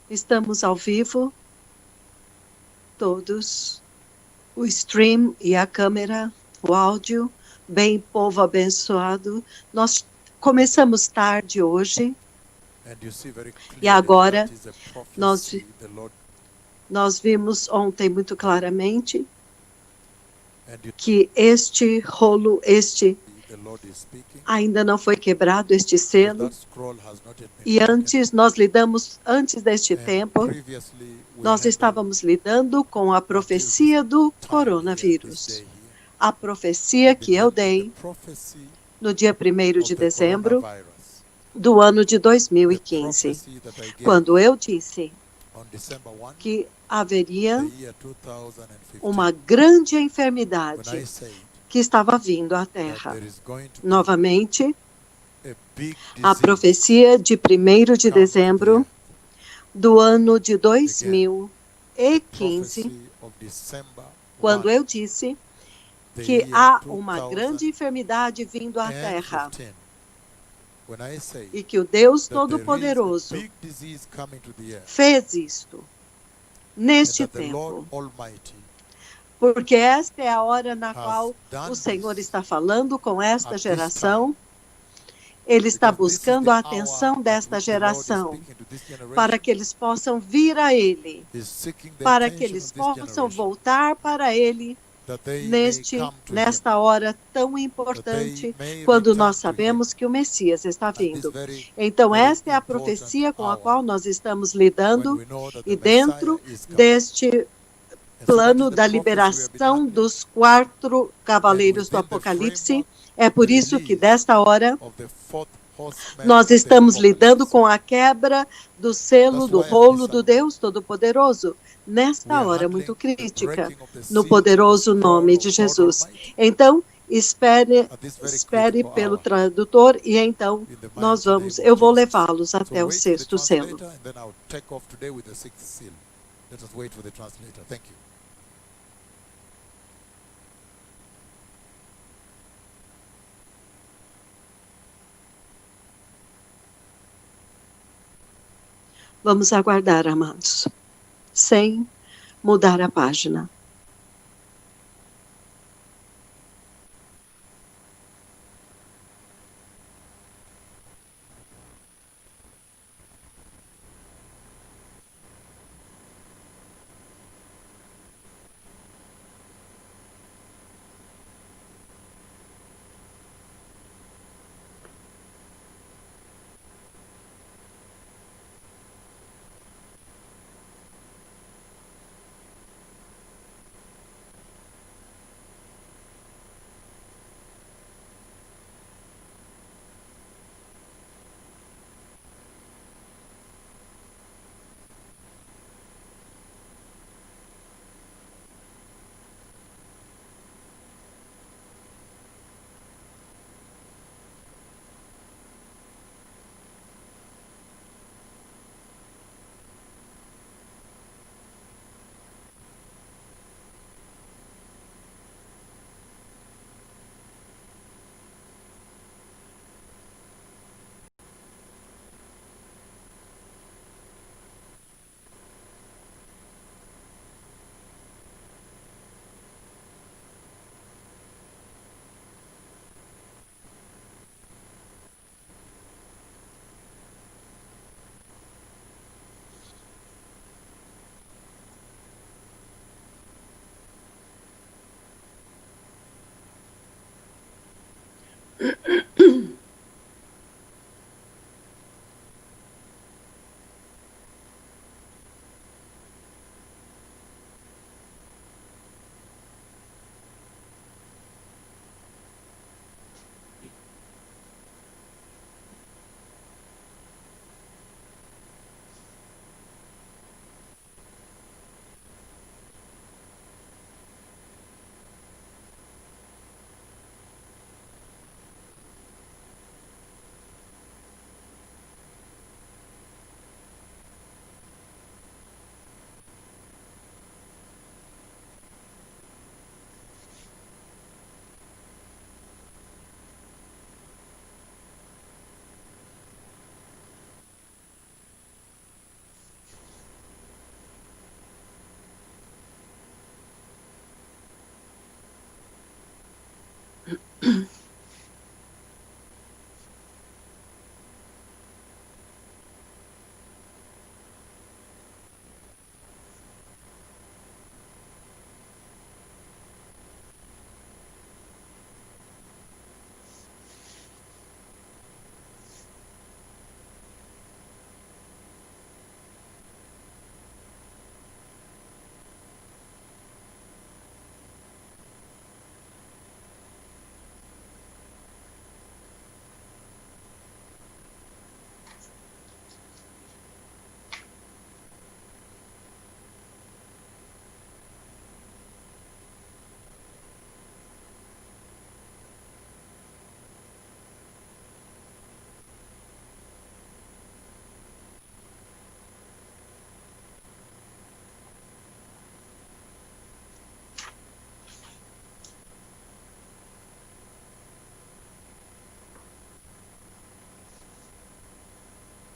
Estamos ao vivo, todos, o stream e a câmera, o áudio. Bem, povo abençoado, nós começamos tarde hoje e agora nós vimos ontem muito claramente que este rolo, ainda não foi quebrado, este selo, e antes deste tempo, nós estávamos lidando com a profecia do coronavírus. A profecia que eu dei no dia 1º de dezembro do ano de 2015, quando eu disse que haveria uma grande enfermidade que estava vindo à Terra. Novamente, a profecia de 1º de dezembro do ano de 2015, quando eu disse que há uma grande enfermidade vindo à Terra e que o Deus Todo-Poderoso fez isto neste tempo, porque esta é a hora na qual o Senhor está falando com esta geração. Ele está buscando a atenção desta geração para que eles possam vir a Ele, para que eles possam voltar para Ele nesta hora tão importante, quando nós sabemos que o Messias está vindo. Então, esta é a profecia com a qual nós estamos lidando, e dentro deste plano da liberação dos 4 cavaleiros do Apocalipse, é por isso que desta hora nós estamos lidando com a quebra do selo, do rolo do Deus Todo-Poderoso, nesta hora muito crítica, no poderoso nome de Jesus. Então, espere pelo tradutor e então eu vou levá-los até o 6º selo. Vamos aguardar, amados, sem mudar a página.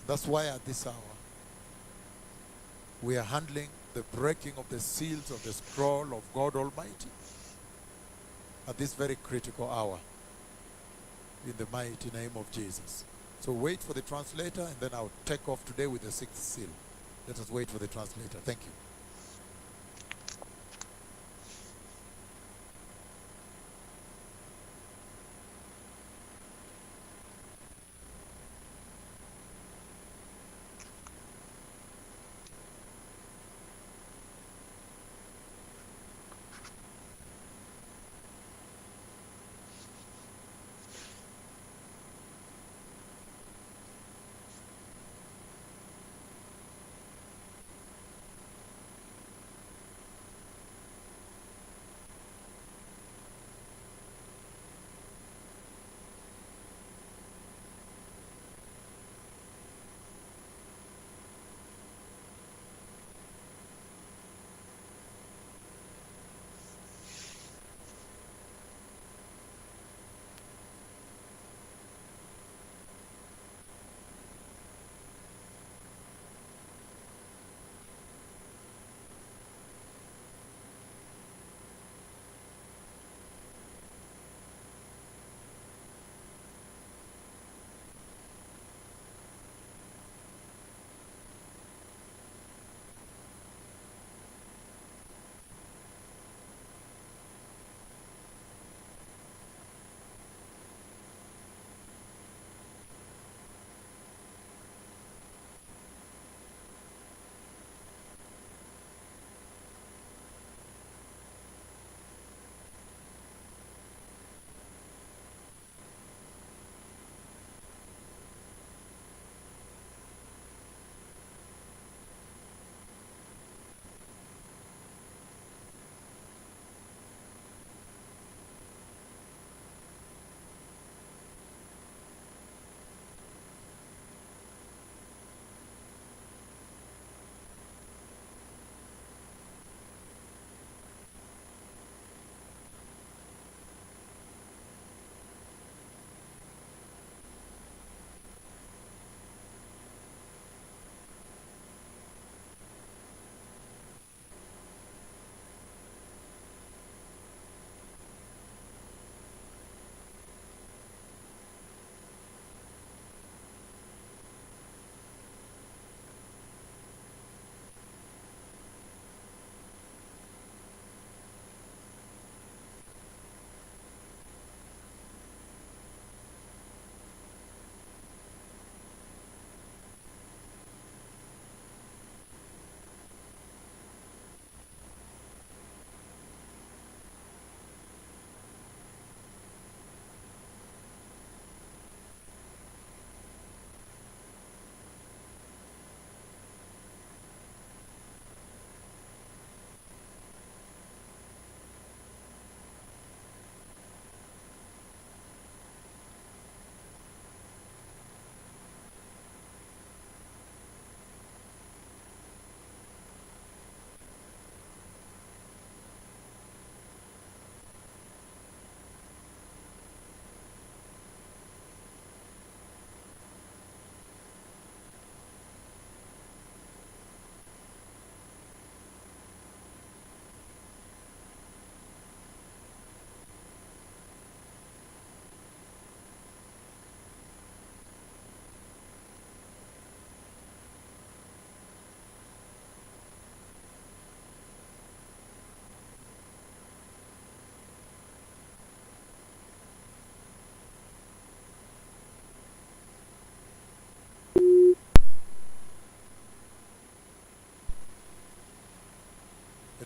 That's why at this hour, we are handling the breaking of the seals of the scroll of God Almighty at this very critical hour, in the mighty name of Jesus. So wait for the translator, and then I'll take off today with the sixth seal. Let us wait for the translator. Thank you.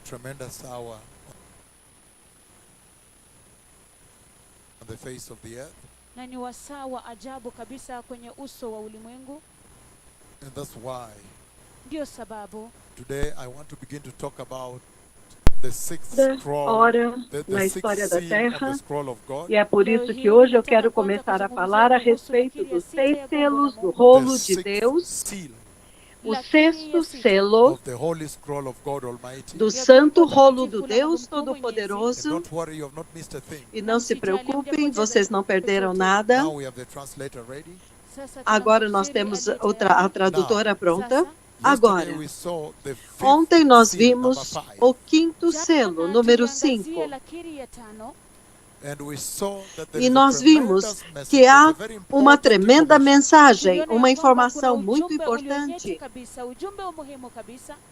tremendous hour on the face of the earth. Na ni wasaa wa ajabu kabisa kwenye uso wa ulimwengu. And that's why Ndio sababu today I want to begin to talk about the sixth scroll, hora the na sixth história da seal of Terra. the scroll of God. E é por isso que hoje eu quero começar a falar a respeito dos 6 selos do rolo de Deus, Seal o 6º selo of the holy scroll of God Almighty. do santo rolo do Deus And Todo-Poderoso. don't worry, you have not missed a thing. E não se preocupem, vocês não perderam nada. Now we have the translator ready. Agora nós temos a tradutora pronta. Agora, Yesterday we saw the fifth ontem nós seal, vimos number 5. o 5º selo, número 5. And we saw that there E is a nós vimos tremendous message, que há a very uma important tremenda information mensagem, uma informação muito importante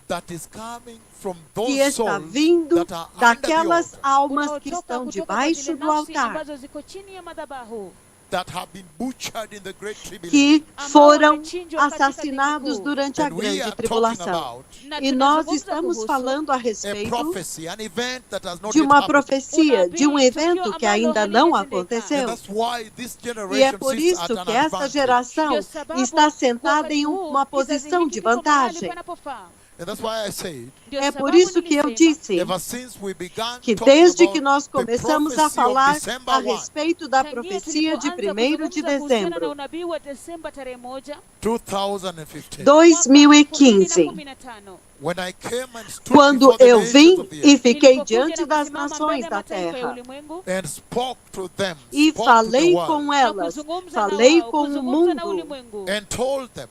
that is coming from que those está souls vindo that are under the daquelas altar, almas que estão debaixo do altar, that have been butchered in the great tribulation. que foram assassinados durante a And we grande are talking tribulação. about E nós estamos falando a a respeito prophecy, an event that has not de yet uma happened. profecia, de um evento que ainda não And aconteceu. that's why this E é generation por sits at isso an que essa advantage. geração está sentada em uma posição de vantagem. And that's why I said, É por isso que eu disse ever since we began que talking desde about que nós the começamos a prophecy of falar December a 1, respeito da profecia de 1º de dezembro, 2015, 2015, when I came and stood quando before the eu nations vim of the e earth fiquei diante das nações da terra and spoke to them, e spoke to the falei world, com elas, falei com o mundo and told them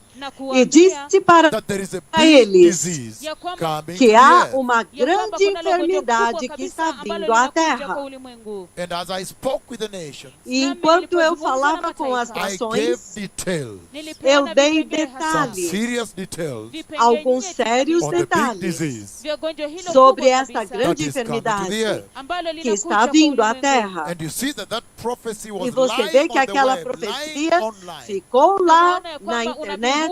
e disse para that there is a a big eles disease coming to que the há earth. uma grande enfermidade que está vindo à terra. And as I spoke with the nations, E enquanto eu falava com as I gave nações, details, eu dei some detalhes, serious details alguns sérios on the big detalhes disease sobre esta that grande is coming to the enfermidade earth. que está vindo à terra. And you see that that prophecy was E você vê lying que on the aquela web, profecia lying online, ficou lá na internet,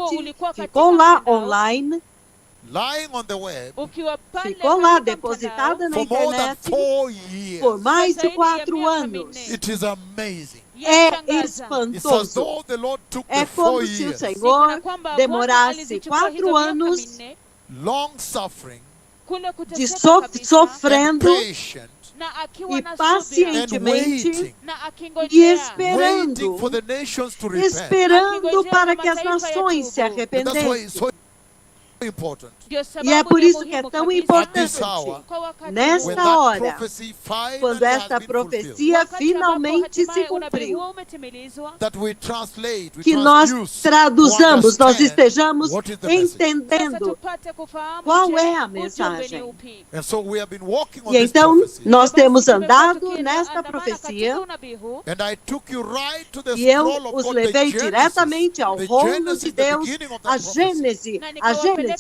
ficou lá online, lying on the web ficou lá depositada na for more than internet 4 years. por mais de 4 anos. It is amazing. É It's as espantoso. though the Lord took É the 4 como se o years, Senhor demorasse 4 anos long suffering de and sofrendo patient e and pacientemente waiting, e waiting esperando, for the nations to repent. esperando para que as nações se And that's why it's arrependessem. so important. E é por isso que é tão At this importante, hour, when nesta that hora, prophecy finally quando has esta been fulfilled, profecia finalmente se cumpriu, that we translate, we que nós transduce traduzamos, to nós understand estejamos what is the message. entendendo qual é a mensagem. And so we have been walking on E this então, prophecy. nós temos andado nesta profecia And I took you right to the e eu scroll of os God, levei the diretamente ao Genesis, rolo de the Deus, beginning of a that prophecy. Gênese,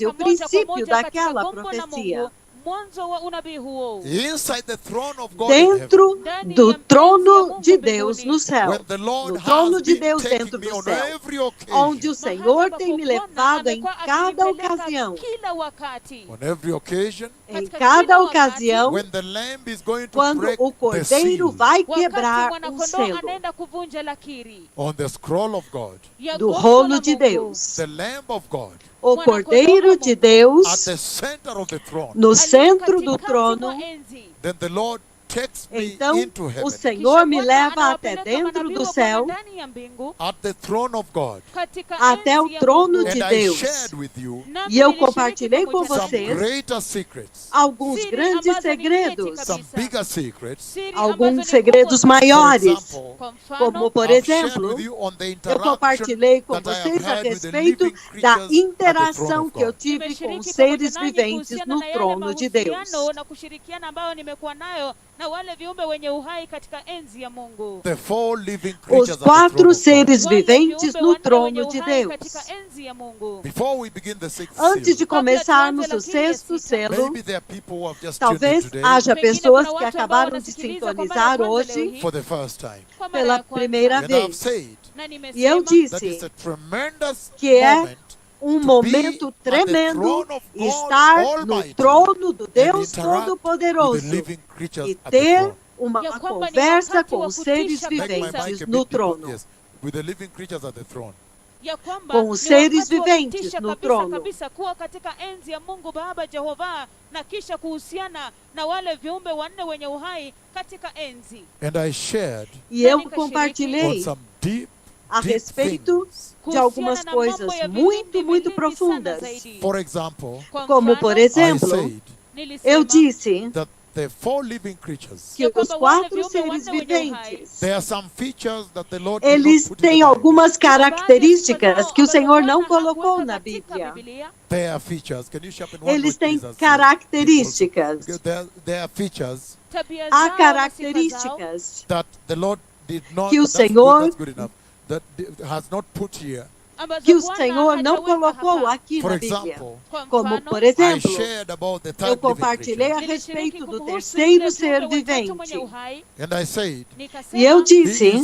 o princípio daquela profecia. Inside the throne of God in heaven, Dentro do trono de Deus no céu, when the Lord no trono has de been Deus taking dentro me do on céu, every onde occasion, o Senhor tem me levado em cada ocasião. on every occasion, Em cada ocasião, when the Lamb is going to quando break o the Cordeiro seal vai quebrar o selo on the scroll of God, do rolo de Deus, the Lamb of God, o Cordeiro de Deus at the center of the throne, no centro do trono, then the Lord takes me então into o heaven, Senhor me leva até dentro do céu, at the throne of God, até o trono de and I Deus. shared with you E eu compartilhei com some vocês greater secrets, alguns grandes segredos, some bigger secrets. alguns segredos For maiores, example, como por I've shared exemplo, with you on the eu interaction compartilhei com that I have vocês a had with the respeito living da creatures at the throne interação of que eu God. tive com os seres viventes no trono de Deus. na kushirikiana ambayo nimekuwa nayo na wale viumbe wenye uhai katika enzi ya Mungu. The 4 living Os creatures at the throne 4 of God. seres Wale viventes viumbe no wanne trono wenye de uhai Deus. katika enzi ya Mungu. Before we begin the 6th Antes de seal, começarmos o 6º selo, maybe there are people who have just tuned in talvez today haja Pengine pessoas kuna que watu ambao acabaram de wanasikiliza kwa mara ya sintonizar kwanza leo hoje hii, for the first time. kwa mara pela ya kwanza. primeira And I've vez. said Na E eu nimesema that it's disse a tremendous que é moment momento tremendo estar no trono do Deus Todo-Poderoso e ter uma conversa com os seres viventes no trono. Com os seres viventes no trono. Kabisa kuwa katika enzi ya Mungu Baba Jehova na kisha kuhusiana na wale viumbe wanne wenye uhai katika enzi. E eu compartilhei a respeito de algumas coisas muito profundas. Como, por exemplo, eu disse que os 4 seres viventes, eles têm algumas características que o Senhor não colocou na Bíblia. Eles têm características. Há características que o Senhor não colocou aqui na Bíblia. Como, por exemplo, eu compartilhei a respeito do terceiro ser vivente. E eu disse,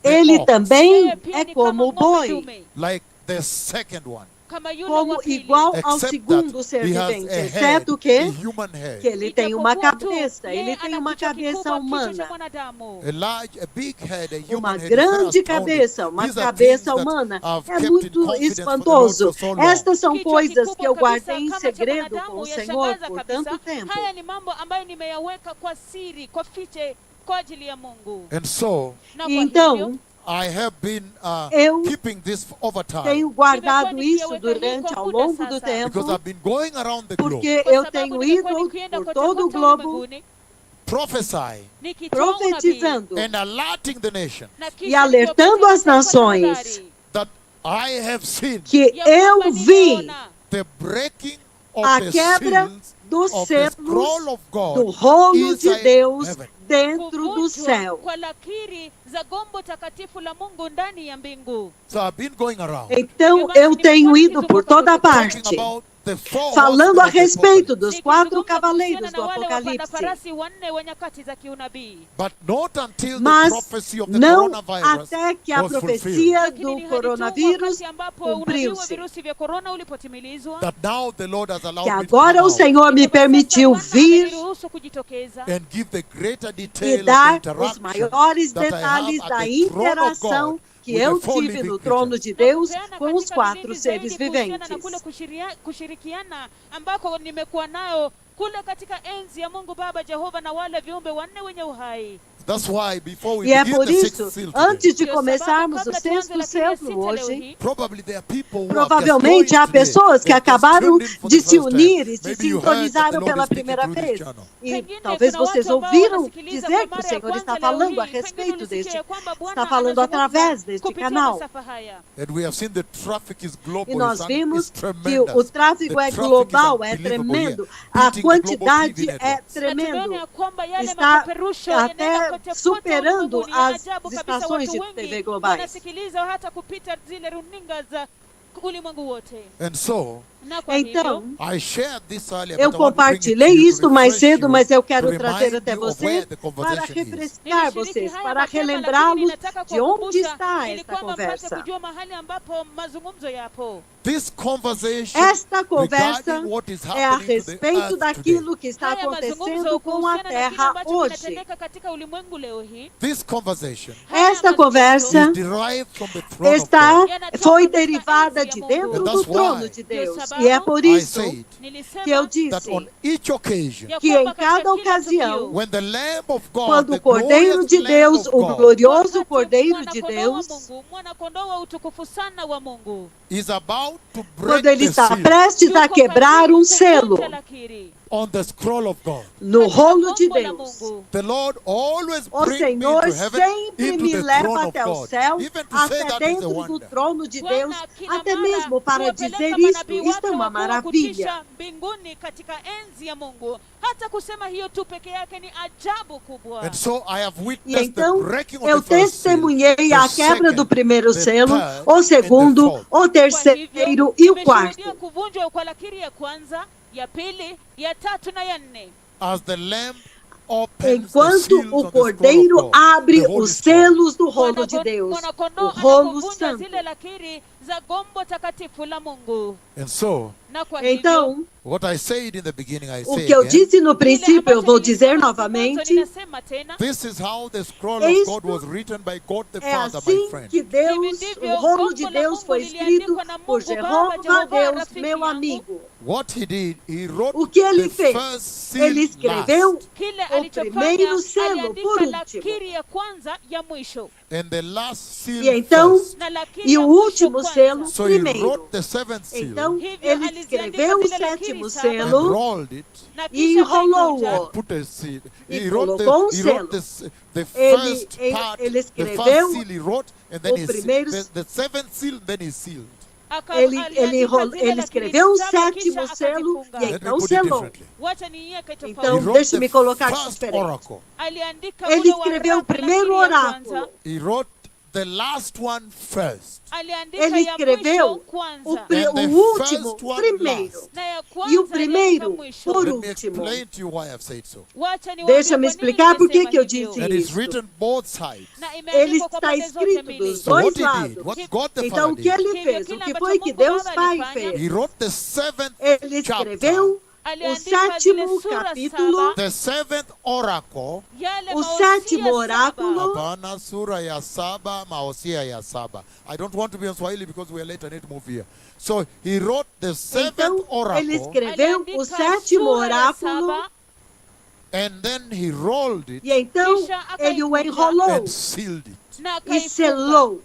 ele também é como o boi, como igual ao segundo ser vivente, exceto que ele tem uma cabeça, humana. Uma grande cabeça, uma cabeça humana. É muito espantoso. Estas são coisas que eu guardei em segredo com o Senhor por tanto tempo. Então, eu tenho guardado isso durante ao longo do tempo, porque eu tenho ido por todo o globo profetizando e alertando as nações que eu vi a quebra dos selos do rolo de Deus dentro do céu. Então eu tenho ido por toda parte, falando a respeito dos 4 cavaleiros do Apocalipse. Mas não até que a profecia do coronavírus cumpriu-se. Que agora o Senhor me permitiu vir e dar os maiores detalhes da interação que eu tive no trono de Deus com os 4 seres viventes. E é por isso, antes de começarmos o 6º selo hoje, provavelmente há pessoas que acabaram de se unir e se sintonizaram pela primeira vez. E talvez vocês ouviram dizer que o Senhor está falando a respeito está falando através deste canal. E nós vimos que o tráfego é global, é tremendo, a quantidade é tremendo, está até superando as estações de TV globais. Então, eu compartilhei isso mais cedo, mas eu quero trazer até você para refrescar vocês, para relembrá-los de onde está esta conversa. Esta conversa é a respeito daquilo que está acontecendo com a Terra hoje. Esta conversa foi derivada de dentro do trono de Deus. E é por isso que eu disse que em cada ocasião, quando o Cordeiro de Deus, o glorioso Cordeiro de Deus, quando ele está prestes a quebrar um selo no rolo de Deus, o Senhor sempre me leva até o céu, até dentro do trono de Deus, até mesmo para dizer isso. Isto é uma maravilha. E então eu testemunhei a quebra do primeiro selo, o segundo, o terceiro e o quarto. Enquanto o Cordeiro abre os selos do rolo de Deus, o rolo santo. za gombo takatifu la Mungu. And so, Na kwa hivyo, Então, what I said in the beginning, I o say que eu again, disse no kile princípio, eu ambacho vou dizer nilisema mwanzo, novamente, ninasema tena, this is how the scroll of Isto God was written by God the é Father, my assim friend. que Deus, ndivyo o rolo gombo de la Deus Mungu foi escrito liliandikwa na por Mungu Baba, Jeová, Deus, rafiki meu yangu. amigo. What he did, he wrote O que ele the fez? first seal Ele escreveu last, Kile o primeiro alichofanya, selo por aliandika último. lakiri ya kwanza ya mwisho. and the last seal E então, first. Na lakiri e ya o mwisho último kwanza. selo So he primeiro. wrote the seventh seal Então, Hivyo ele aliziandika escreveu o zile lakiri sétimo saba, and selo rolled it na e kisha enrolou-o. akaikunja, and put a seal. E He wrote colocou he wrote selo. the Ele- first ele- part, ele the first escreveu seal he wrote, and then o he primeiro- the seventh seal, then he sealed. Ele escreveu o sétimo selo e Let me então put it selou. differently. Então, He wrote deixe-me the colocar first diferente. oracle. Ele escreveu o primeiro oráculo. He wrote the last one first. Ele escreveu o And the último first one primeiro. last. E o primeiro por Let me último. explain to you why I've said so. Deixa-me explicar por que eu disse And it's isso. written both sides. Ele está escrito dos So what dois he did, lados. what God the Então, Father o que did, ele fez? O que foi que Deus Pai fez? he wrote the seventh Ele chapter, escreveu o sétimo capítulo, the seventh oracle, o sétimo oráculo. Hapana sura ya saba, maosia ya saba. I don't want to be on Swahili because we are late. I need to move here. So he wrote the seventh Então, ele oracle, escreveu o sétimo oráculo and then he rolled it e então ele o enrolou and sealed it. e selou.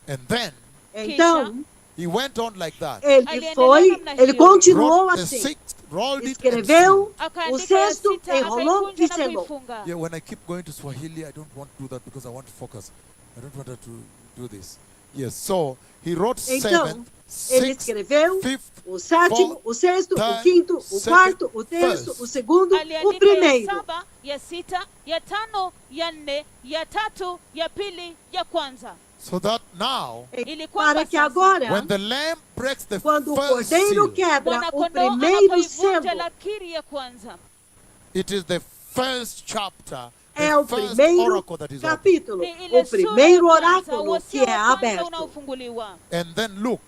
And then Então, he went on like that. ele continuou Wrote the assim. sixth, rolled it and Escreveu sealed. o sexto, enrolou e selou. Yeah, when I keep going to Swahili, I don't want to do that because I want to focus. I don't want her to do this. Yes, so he wrote Então, seventh, ele sixth, escreveu fifth, o sétimo, o sexto, o third, quinto, o second, quarto, o terço, first. o segundo, o aliandika ya primeiro. saba, ya sita, ya tano, ya nne, ya tatu, ya pili, ya kwanza. so that now, Ili Para kwamba que sasa, agora, when the lamb breaks the quando o first cordeiro seal, quebra o Mwana-kondoo primeiro anapoivunja selo, lakiri ya kwanza, it is the first chapter, é the o first primeiro oracle that is open. capítulo, ni ile o sura ya primeiro kwanza, oráculo que wosia é wa kwanza aberto. unaofunguliwa. And then look,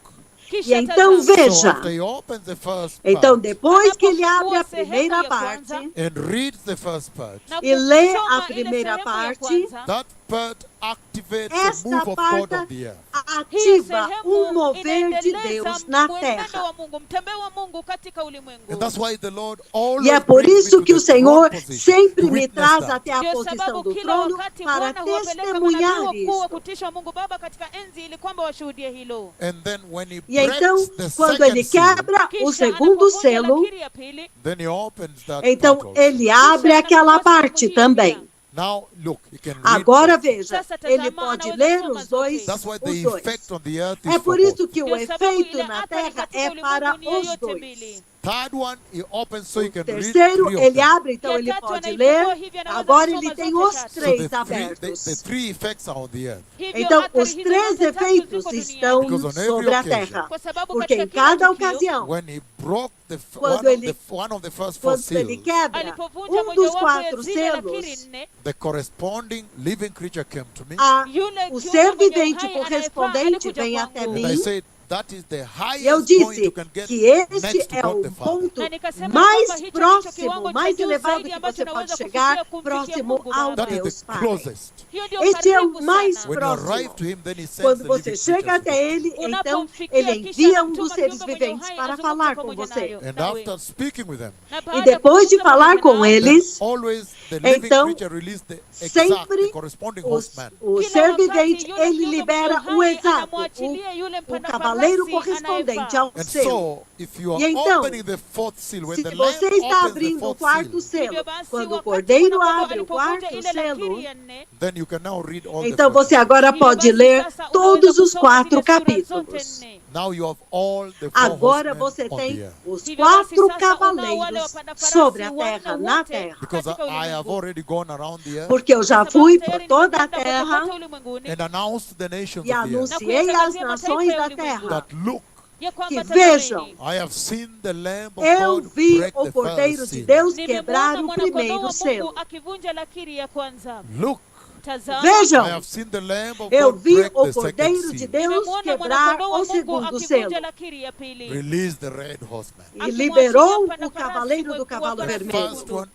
Kisha E então tazama, so veja, after he opens the first então part depois que ele abre a Anapofungua sehemu primeira ya parte kwanza, and reads the first part, na e lê kusoma a ile primeira sehemu ya parte, kwanza, that part activates the esta move of God parte on the earth. ativa mover de Deus na mwenendo terra. wa Mungu, mtembeo wa Mungu katika ulimwengu. And that's why the Lord always E é por brings me isso to que o the throne Senhor position sempre to me witness traz that. até a Ndio posição sababu do kila trono wakati para Bwana huwapeleka testemunhar manabii wakuu wa isso. kutisha wa Mungu Baba katika enzi ili kwamba washuhudie hilo. And then when he E então, breaks the quando ele second seal, quebra o Kisha segundo anapovunja selo, lakiri ya pili, then he opens that então part also. ele abre aquela parte também. Now look, you can read Agora both. veja, Sasa tazama, ele pode anaweza ler kusoma os dois. zote. That's why the Os dois. effect on the earth is É for por both. isso que o ndio sababu efeito ile na athari terra katika é para ulimwengu ni os yote dois. mbili. Third one, he opens so you can read Terceiro, three of ele them. abre, então E a ele tatu pode anaifungua ler. hivi, anaweza Agora kusoma ele tem zote os tatu. So três the three abertos. effects are on the earth. Hivyo Então, athari os hizi três zote tatu efeitos ziko estão duniani. Because on every sobre a occasion, terra. Kwa sababu Porque katika em kila cada tukio, ocasião, when he broke the Quando ele- one of the first four quando ele seals, quebra alipovunja dos mojawapo ya quatro zile lakiri selos, nne, the corresponding living creature came to me, yule o kiumbe ser mwenye vidente uhai correspondente anayefaa vem alikuja até kwangu. and I mim. said that is the Eu highest point disse you can get que este next to é God o the Father. ponto Na nikasema mais kwamba hicho ndicho próximo, kiwango cha mais juu elevado zaidi que ambacho você pode naweza chegar, kufikia kumfikia próximo Mungu ao Baba. That is Deus the Pai. closest. Hiyo ndio Este é karibu o mais sana. When you próximo. arrive to him, then he sends Quando the você living chega creatures to até God. ele, então Unapomfikia ele kisha envia anamtuma dos seres kiumbe mwenye viventes uhai para azungumze falar com pamoja você. nayo, And nawe. after speaking with them, Na E baada ya depois de kuzungumza falar pamoja com nao, eles, always the living então, creature released the exact, sempre the corresponding horseman. o kila ser wakati vidente, yule ele kiumbe libera mwenye o uhai exato, anamwachilia yule o mpanda cavaleiro farasi correspondente anayefaa. ao And selo. so, if you are E então, opening the fourth seal, when Se the lamb você está opens the abrindo o fourth quarto seal, selo, Hivyo basi, quando o wakati cordeiro mwana-kondoo abre o alipovunja quarto ile selo, lakiri ya nne, then you can now read all então the first você agora hivyo pode basi ler sasa todos unaweza os kusoma quatro zile sura zote capítulos. nne. Now you have all the four Agora horsemen você on the tem earth. os Hivyo basi quatro sasa unao wale cavaleiros wapanda farasi sobre a wanne terra, na wote terra. Because katika I have ulimwengu. already gone around the earth Porque eu já Kwa fui sababu por tayari toda a nimekwenda terra kote ulimwenguni, and announced to the nations e of the earth anunciei às nações da terra that look, ya kwamba que vejam, tazameni, I have seen the Lamb of eu God vi break o the Cordeiro first de seal. Deus quebrar nimemwona o mwana-kondoo primeiro wa Mungu selo. akivunja lakiri ya kwanza. Look, Tazama, Vejam, I have seen the Lamb of eu God vi break o the second Cordeiro de seal. Deus nimemwona quebrar mwana-kondoo o wa Mungu segundo selo akivunja lakiri ya pili. Release the red horseman. e liberou o cavaleiro do cavalo The first vermelho. one,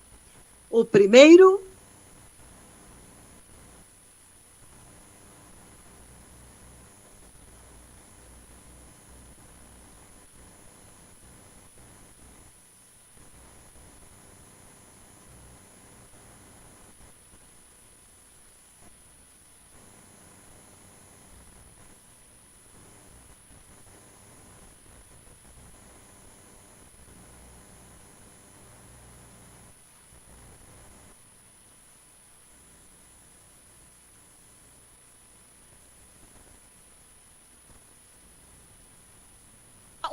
O primeiro,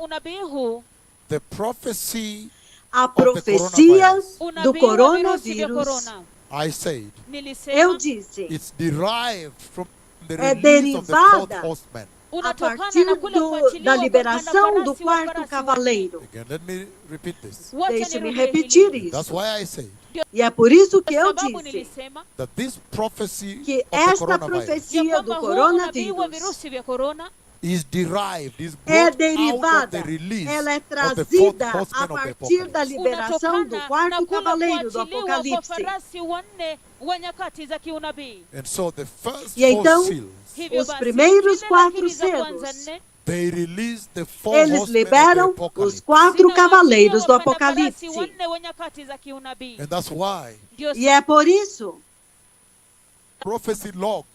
Unabii huu, the prophecy a of the profecia coronavirus. do unabii wa virusi vya coronavírus. korona. I said, Nilisema Eu disse, it's derived from the É release of the fourth derivada horseman. a unatokana partir na kule da kuachiliwa liberação do kwa farasi quarto wanne. cavaleiro. Again, let me repeat this. Wacha Deixe-me nirudie repetir hili. That's isso. why I said E é por isso que Kwa eu sababu disse nilisema that this prophecy que of the esta coronavirus ya profecia do kwamba huu unabii wa coronavírus virusi vya korona is derived, is é brought out of derivada, the release ela é of the fourth trazida a horseman of the partir da apocalypse. liberação do unatokana na quarto kule cavaleiro do kuachiliwa kwa Apocalipse. farasi wanne wa nyakati za kiunabii. And so the first E então, four seals, Hivyo os basi, primeiros zile quatro lakiri za kwanza selos, nne they release the four eles horsemen of the liberam os apocalypse. quatro cavaleiros do zinawaachilia wapanda farasi Apocalipse. wanne wa nyakati za kiunabii. And that's why Ndio E é por isso prophecy locked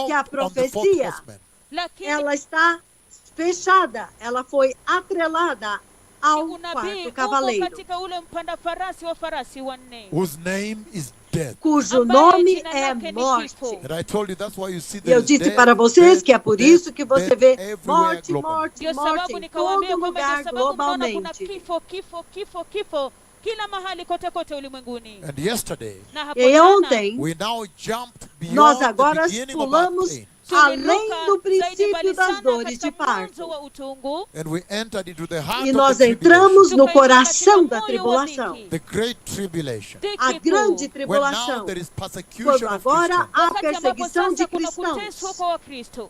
que a on the fourth profecia, horseman. lakini ela está fechada, ela foi atrelada ao unabii quarto uko cavaleiro, katika ule mpanda farasi wa farasi wanne, Whose name is death. cujo ambaye nome jina é lake ni morte. kifo. And I told you that's why you see E eu there's disse death, para vocês death, que é por death, isso que você death vê everywhere morte, globally. morte, Ndio morte sababu em nikawaambia todo kwamba ndio lugar sababu mnaona kuna globalmente. kifo kila mahali kote kote ulimwenguni. And yesterday, Na hapo E jana ontem, we now jumped nós beyond the agora beginning of our pulamos pain. além tuliruka do zaidi princípio mbali das sana dores de katika mwanzo parto. wa utungu, And we entered into the heart E of nós the tribulation, entramos no tukaingia coração katika da moyo wa tribulação, dhiki. the great tribulation. Dhiki a kuu. grande When now tribulação, there is persecution quando of agora Christians, há Wakati ambapo perseguição de sasa kuna kuteswa cristãos. kwa Wakristo,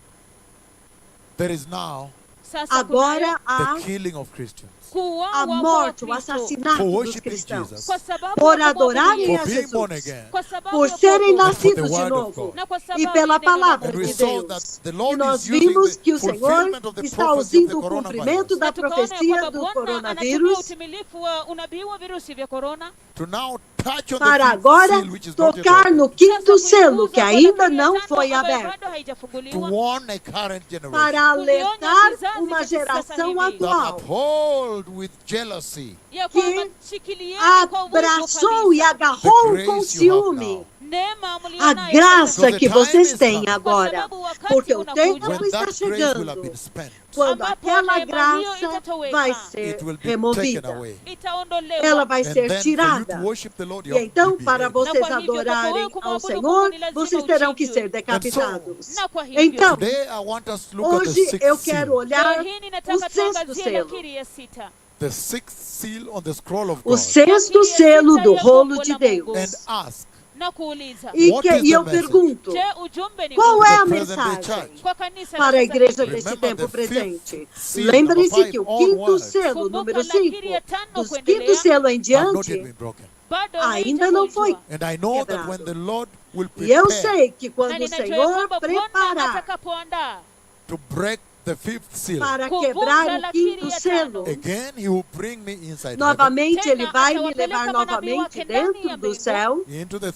there is now sasa Agora há the killing of Christians. a kuuawa kwa morte, o Wakristo assassinato For dos worshiping cristãos. Jesus. kwa sababu Por ya adorarem kumwabudu a For being born Jesus, again. kwa sababu por ya serem kuokoka. nascidos de word of novo God. Na kwa e sababu pela ya neno la palavra And Mungu. we de saw Deus. that the E Lord nós is using vimos the que o Senhor fulfillment of the está prophecy of usando the o cumprimento coronavirus da Na tukaona ya profecia kwamba do Bwana anatumia coronavírus utimilifu wa unabii wa virusi vya korona to now touch on para the fifth agora seal, which is not yet tocar opened, no quinto sasa selo kuiguza que kwa ainda lakiri ya não tano foi ambayo aberto, bado to haijafunguliwa, warn a current generation para alertar kizazi uma cha sasa geração hivi. that atual uphold with jealousy ya que kwamba shikilieni kwa wivu abraçou e kabisa the agarrou com grace you have ciúme now. neema a mlionayo graça Because que the time vocês is têm coming. agora, Kwa sababu wakati porque o unakuja tempo When está that grace will have chegando, been spent, quando ambapo aquela neema hiyo graça itatoweka. vai it ser will be taken removida, away. itaondolewa. ela vai And ser then for you to tirada. worship the Lord, you E have então, to be para beheaded. vocês Na kwa hivyo, para adorarem wewe ao kumwabudu Senhor, Mungu ni lazima vocês terão que uchinjwe. ser decapitados. Na kwa hivyo, Então, Today I want us to look at the hoje eu sixth quero seal. olhar leo hii o ninataka sexto tuangazie selo. lakiri ya sita. The sixth seal on the scroll of O God. sexto selo do rolo de And Deus. ask, Na kuuliza, What is E the eu message? pergunto, je, ujumbe ni qual huu? é a The present day mensagem church. Kwa kanisa la para a sasa igreja hivi? desse Remember tempo the fifth presente? seal, Lembre-se number que o five, quinto onward, selo, Kumbuka número lakiri 5, ya tano dos kuendelea, quinto selo em have not yet diante, been broken. bado ainda não foi. haijavunjwa. And I know that Quebrado. when the Lord will E eu prepare sei que Na quando o ninajua Senhor kwamba Bwana preparar atakapoandaa to break the fifth seal, para Kuvunja quebrar o lakiri quinto ya selo, tano. again He will bring me inside heaven, novamente Tena Ele vai me atawapeleka levar manabii novamente wake ndani dentro ya do mbingu, céu, into the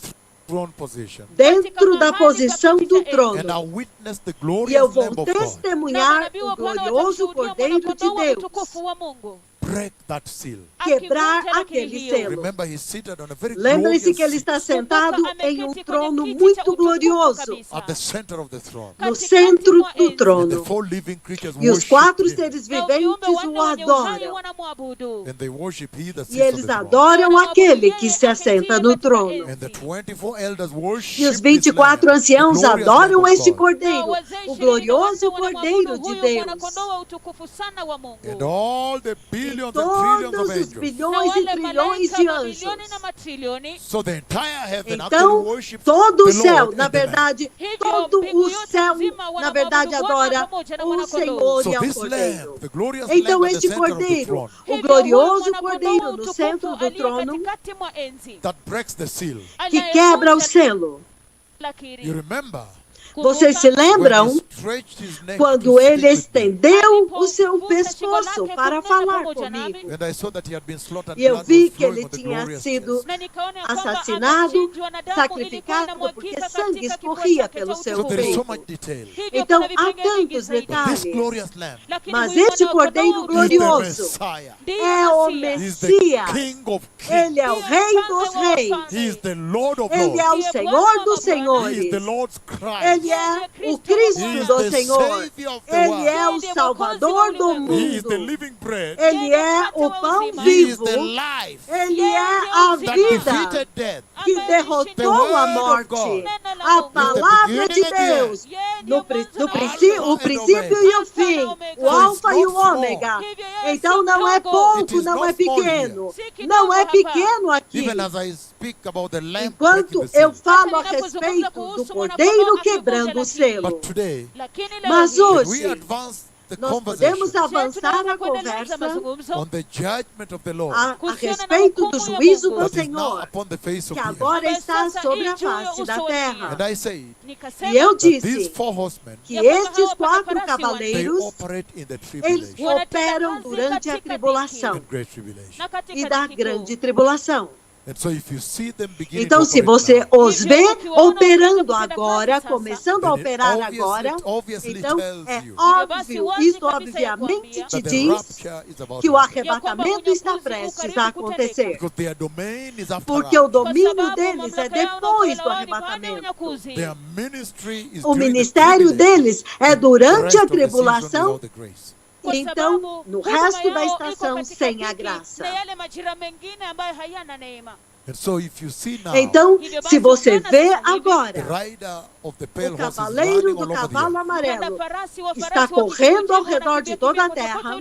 throne position, dentro da posição do and I'll trono. witness the E eu glorious vou Lamb of God testemunhar na manabii o wa Bwana glorioso watamshuhudia Cordeiro de mwana-kondoo wa Deus utukufu wa Mungu break that seal. quebrar akivunja lakiri aquele hiyo. selo. Remember, He's seated on a very Lembre-se glorious que Ele seat está sentado Kumbuka, em um ameketi kwenye trono kiti cha muito utukufu glorioso, kabisa. at the center of the throne. no Katikati centro mwa do enzi. And the trono. four living creatures E os worship quatro Him. seres Na viumbe viventes wanne o wenye uhai adoram. wanamwabudu. And they worship He that E sits on eles the throne. adoram aquele que se assenta no trono. And the 24 elders worship E os this 24 Lamb, anciãos the glorious adoram Lamb of este God. Cordeiro, o glorioso Cordeiro de huyu Deus. mwana-kondoo wa utukufu sana wa Mungu. And all the billions trillions and trillions of todos os angels. Na bilhões e wale trilhões malaika de mamilioni anjos. na matrillioni. So the entire heaven actually Então, worships todo o the céu, Lord na and the Lamb. verdade, Hivyo todo mbingu o yote céu, nzima na verdade, wanamwabudu Bwana adora pamoja na o mwanakondoo. Senhor So e ao this Lamb, Cordeiro. the glorious Então, Lamb at the este center of the Cordeiro, throne, o Hivyo glorioso huyu Cordeiro mwanakondoo no centro mtukufu do aliye trono, katikati mwa enzi, that breaks the seal. que quebra o selo. lakiri. You remember Vocês se when lembram he stretched his neck quando to ele speak with me. estendeu o seu pescoço para falar comigo? And I saw that he had been slaughtered, E eu blood vi was que flowing ele on the tinha glorious sido chest. Na nikaona ya kwamba assassinado, amechinjwa na damu ilikuwa sacrificado, inamwagika porque katika sangue kifua escorria chake pelo cha seu So there is so utukufu. much detail. Hivyo Então, kuna há vipengele vingi tantos zaidi. But this detalhes. glorious Lamb Lakini Mas huyu este Cordeiro mwanakondoo is the glorioso Messiah. ndiye é o Masia. He is the Messias. King of kings. Ele é o Rei dos Reis. He is the Lord of Ele é lords. o Senhor dos He is Senhores. the Lord's Christ. Ele é o He Cristo is do the Senhor. Savior of the Ele world. é o Salvador do He is the mundo. living bread. Ele é o pão He is vivo. the life Ele é a that vida defeated death. que derrotou a morte. A palavra de Deus. O princípio e o fim. O alfa e o ômega. Então não é pouco, não é pequeno. Não é pequeno aqui. Even as I speak about the Lamb breaking Enquanto the eu seal. falo a respeito do Cordeiro quebrando o selo. But today, Mas can we hoje, advance the nós conversation podemos avançar a conversa on the judgment of the Lord a respeito do juízo do that is now Senhor, upon the face of que the earth? agora está sobre a face da terra. And I say E eu that these disse four horsemen, que estes 4 they cavaleiros, operate in the eles tribulation operam durante a tribulação and great tribulation. e da grande tribulação. And so if you see them beginning Então, to se operate você now, os vê operando agora, começando a operar agora, então é óbvio, isso obviamente te that the diz rapture is about que o to happen. arrebatamento está prestes a acontecer. Because their domain is after Porque o rapture. domínio deles é depois do arrebatamento. Their ministry is O during the ministério tribulation. deles é The durante rest a of the season tribulação, without the grace. então, no resto da estação, sem a graça. And so if you see now, Então, se você vê the agora, rider of the pale o horse is cavaleiro running do all over the cavalo earth amarelo está correndo ao redor de toda a terra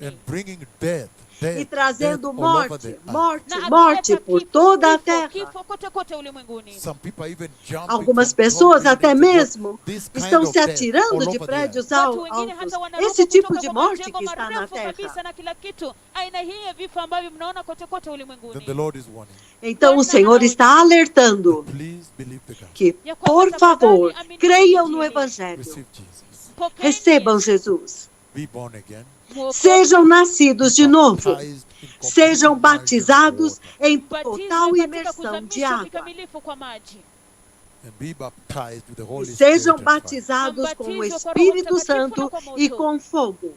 and bringing death, e death, trazendo death all over morte, the earth. morte, morte por toda a terra. Some people are even jumping Algumas from pessoas tall até buildings mesmo to this kind estão of se death atirando all de over the prédios earth. altos. Esse tipo de morte que está na terra. Then the Lord is warning. Então o Senhor está alertando Please believe the gospel. que, por favor, creiam no Evangelho. Receive Jesus. Recebam Jesus. Be born again. Sejam nascidos de novo. Baptized in complete Sejam immersion batizados of water. em total imersão de água. And be baptized with the Holy E Spirit sejam and fire, batizados com o Espírito Santo e com fogo,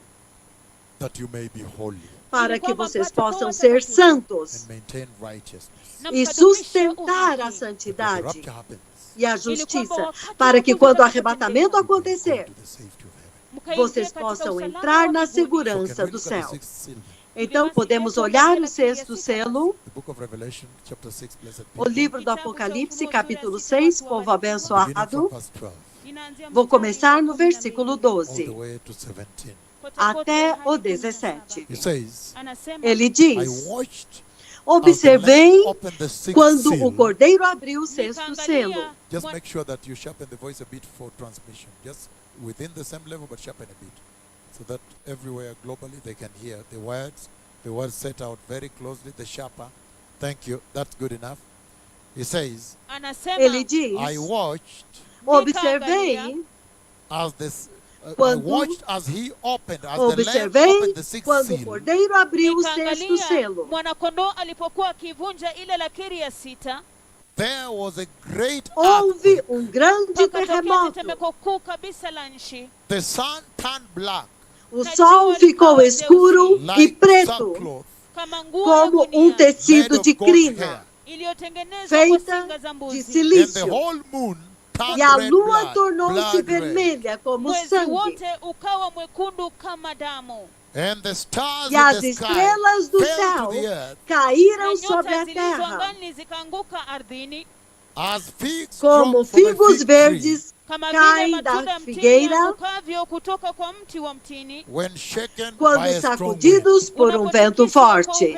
that you may be holy para que vocês possam ser santos and maintain righteousness. e sustentar a When the santidade rapture happens, e a justiça, para que quando o arrebatamento you may go acontecer, to the safety of heaven. vocês possam entrar na So segurança can we do look at céu. the sixth seal? Então, podemos olhar o sexto selo, The book of Revelation, chapter 6, blessed o people. livro do Apocalipse, capítulo 6, povo Beginning from abençoado. verse 12 Vou começar no versículo all 12 the way to 17. até o 17. It says, Ele I diz: watched as the observei Lamb opened the sixth quando o seal. Cordeiro abriu o sexto selo. Just make sure that you sharpen the voice a bit for transmission. Just within the same level, but sharpen a bit. So that everywhere globally they can hear the words set out very closely, the sharper. Thank you. That's good enough. He says, Ele diz: I watched observei, as this. I Quando- watched as he opened, as the Lamb observei opened the sixth quando o seal. Cordeiro abriu o sexto Nikaangalia selo. mwanakondoo alipokuwa akivunja ile lakiri ya sita, There was a great Houve earthquake. grande pakatokea terremoto. tetemeko kuu kabisa la nchi. The sun turned black, O sol ficou escuro e like preto, sackcloth, Kama nguo ya como gunia tecido made de of goat's crina, hair. iliyotengenezwa kwa feita singa za de mbuzi. And the silício. whole moon turned E a red lua blood, tornou-se blood red. vermelha como Mwezi sangue. wote ukawa mwekundu kama damu, And the stars E in as the sky estrelas do fell céu to the earth caíram na sobre nyota a zilizo terra, angani zikaanguka ardhini as figs como dropped from a figos fig tree. verdes caem da figueira, when shaken by quando a strong sacudidos wind. por vento forte.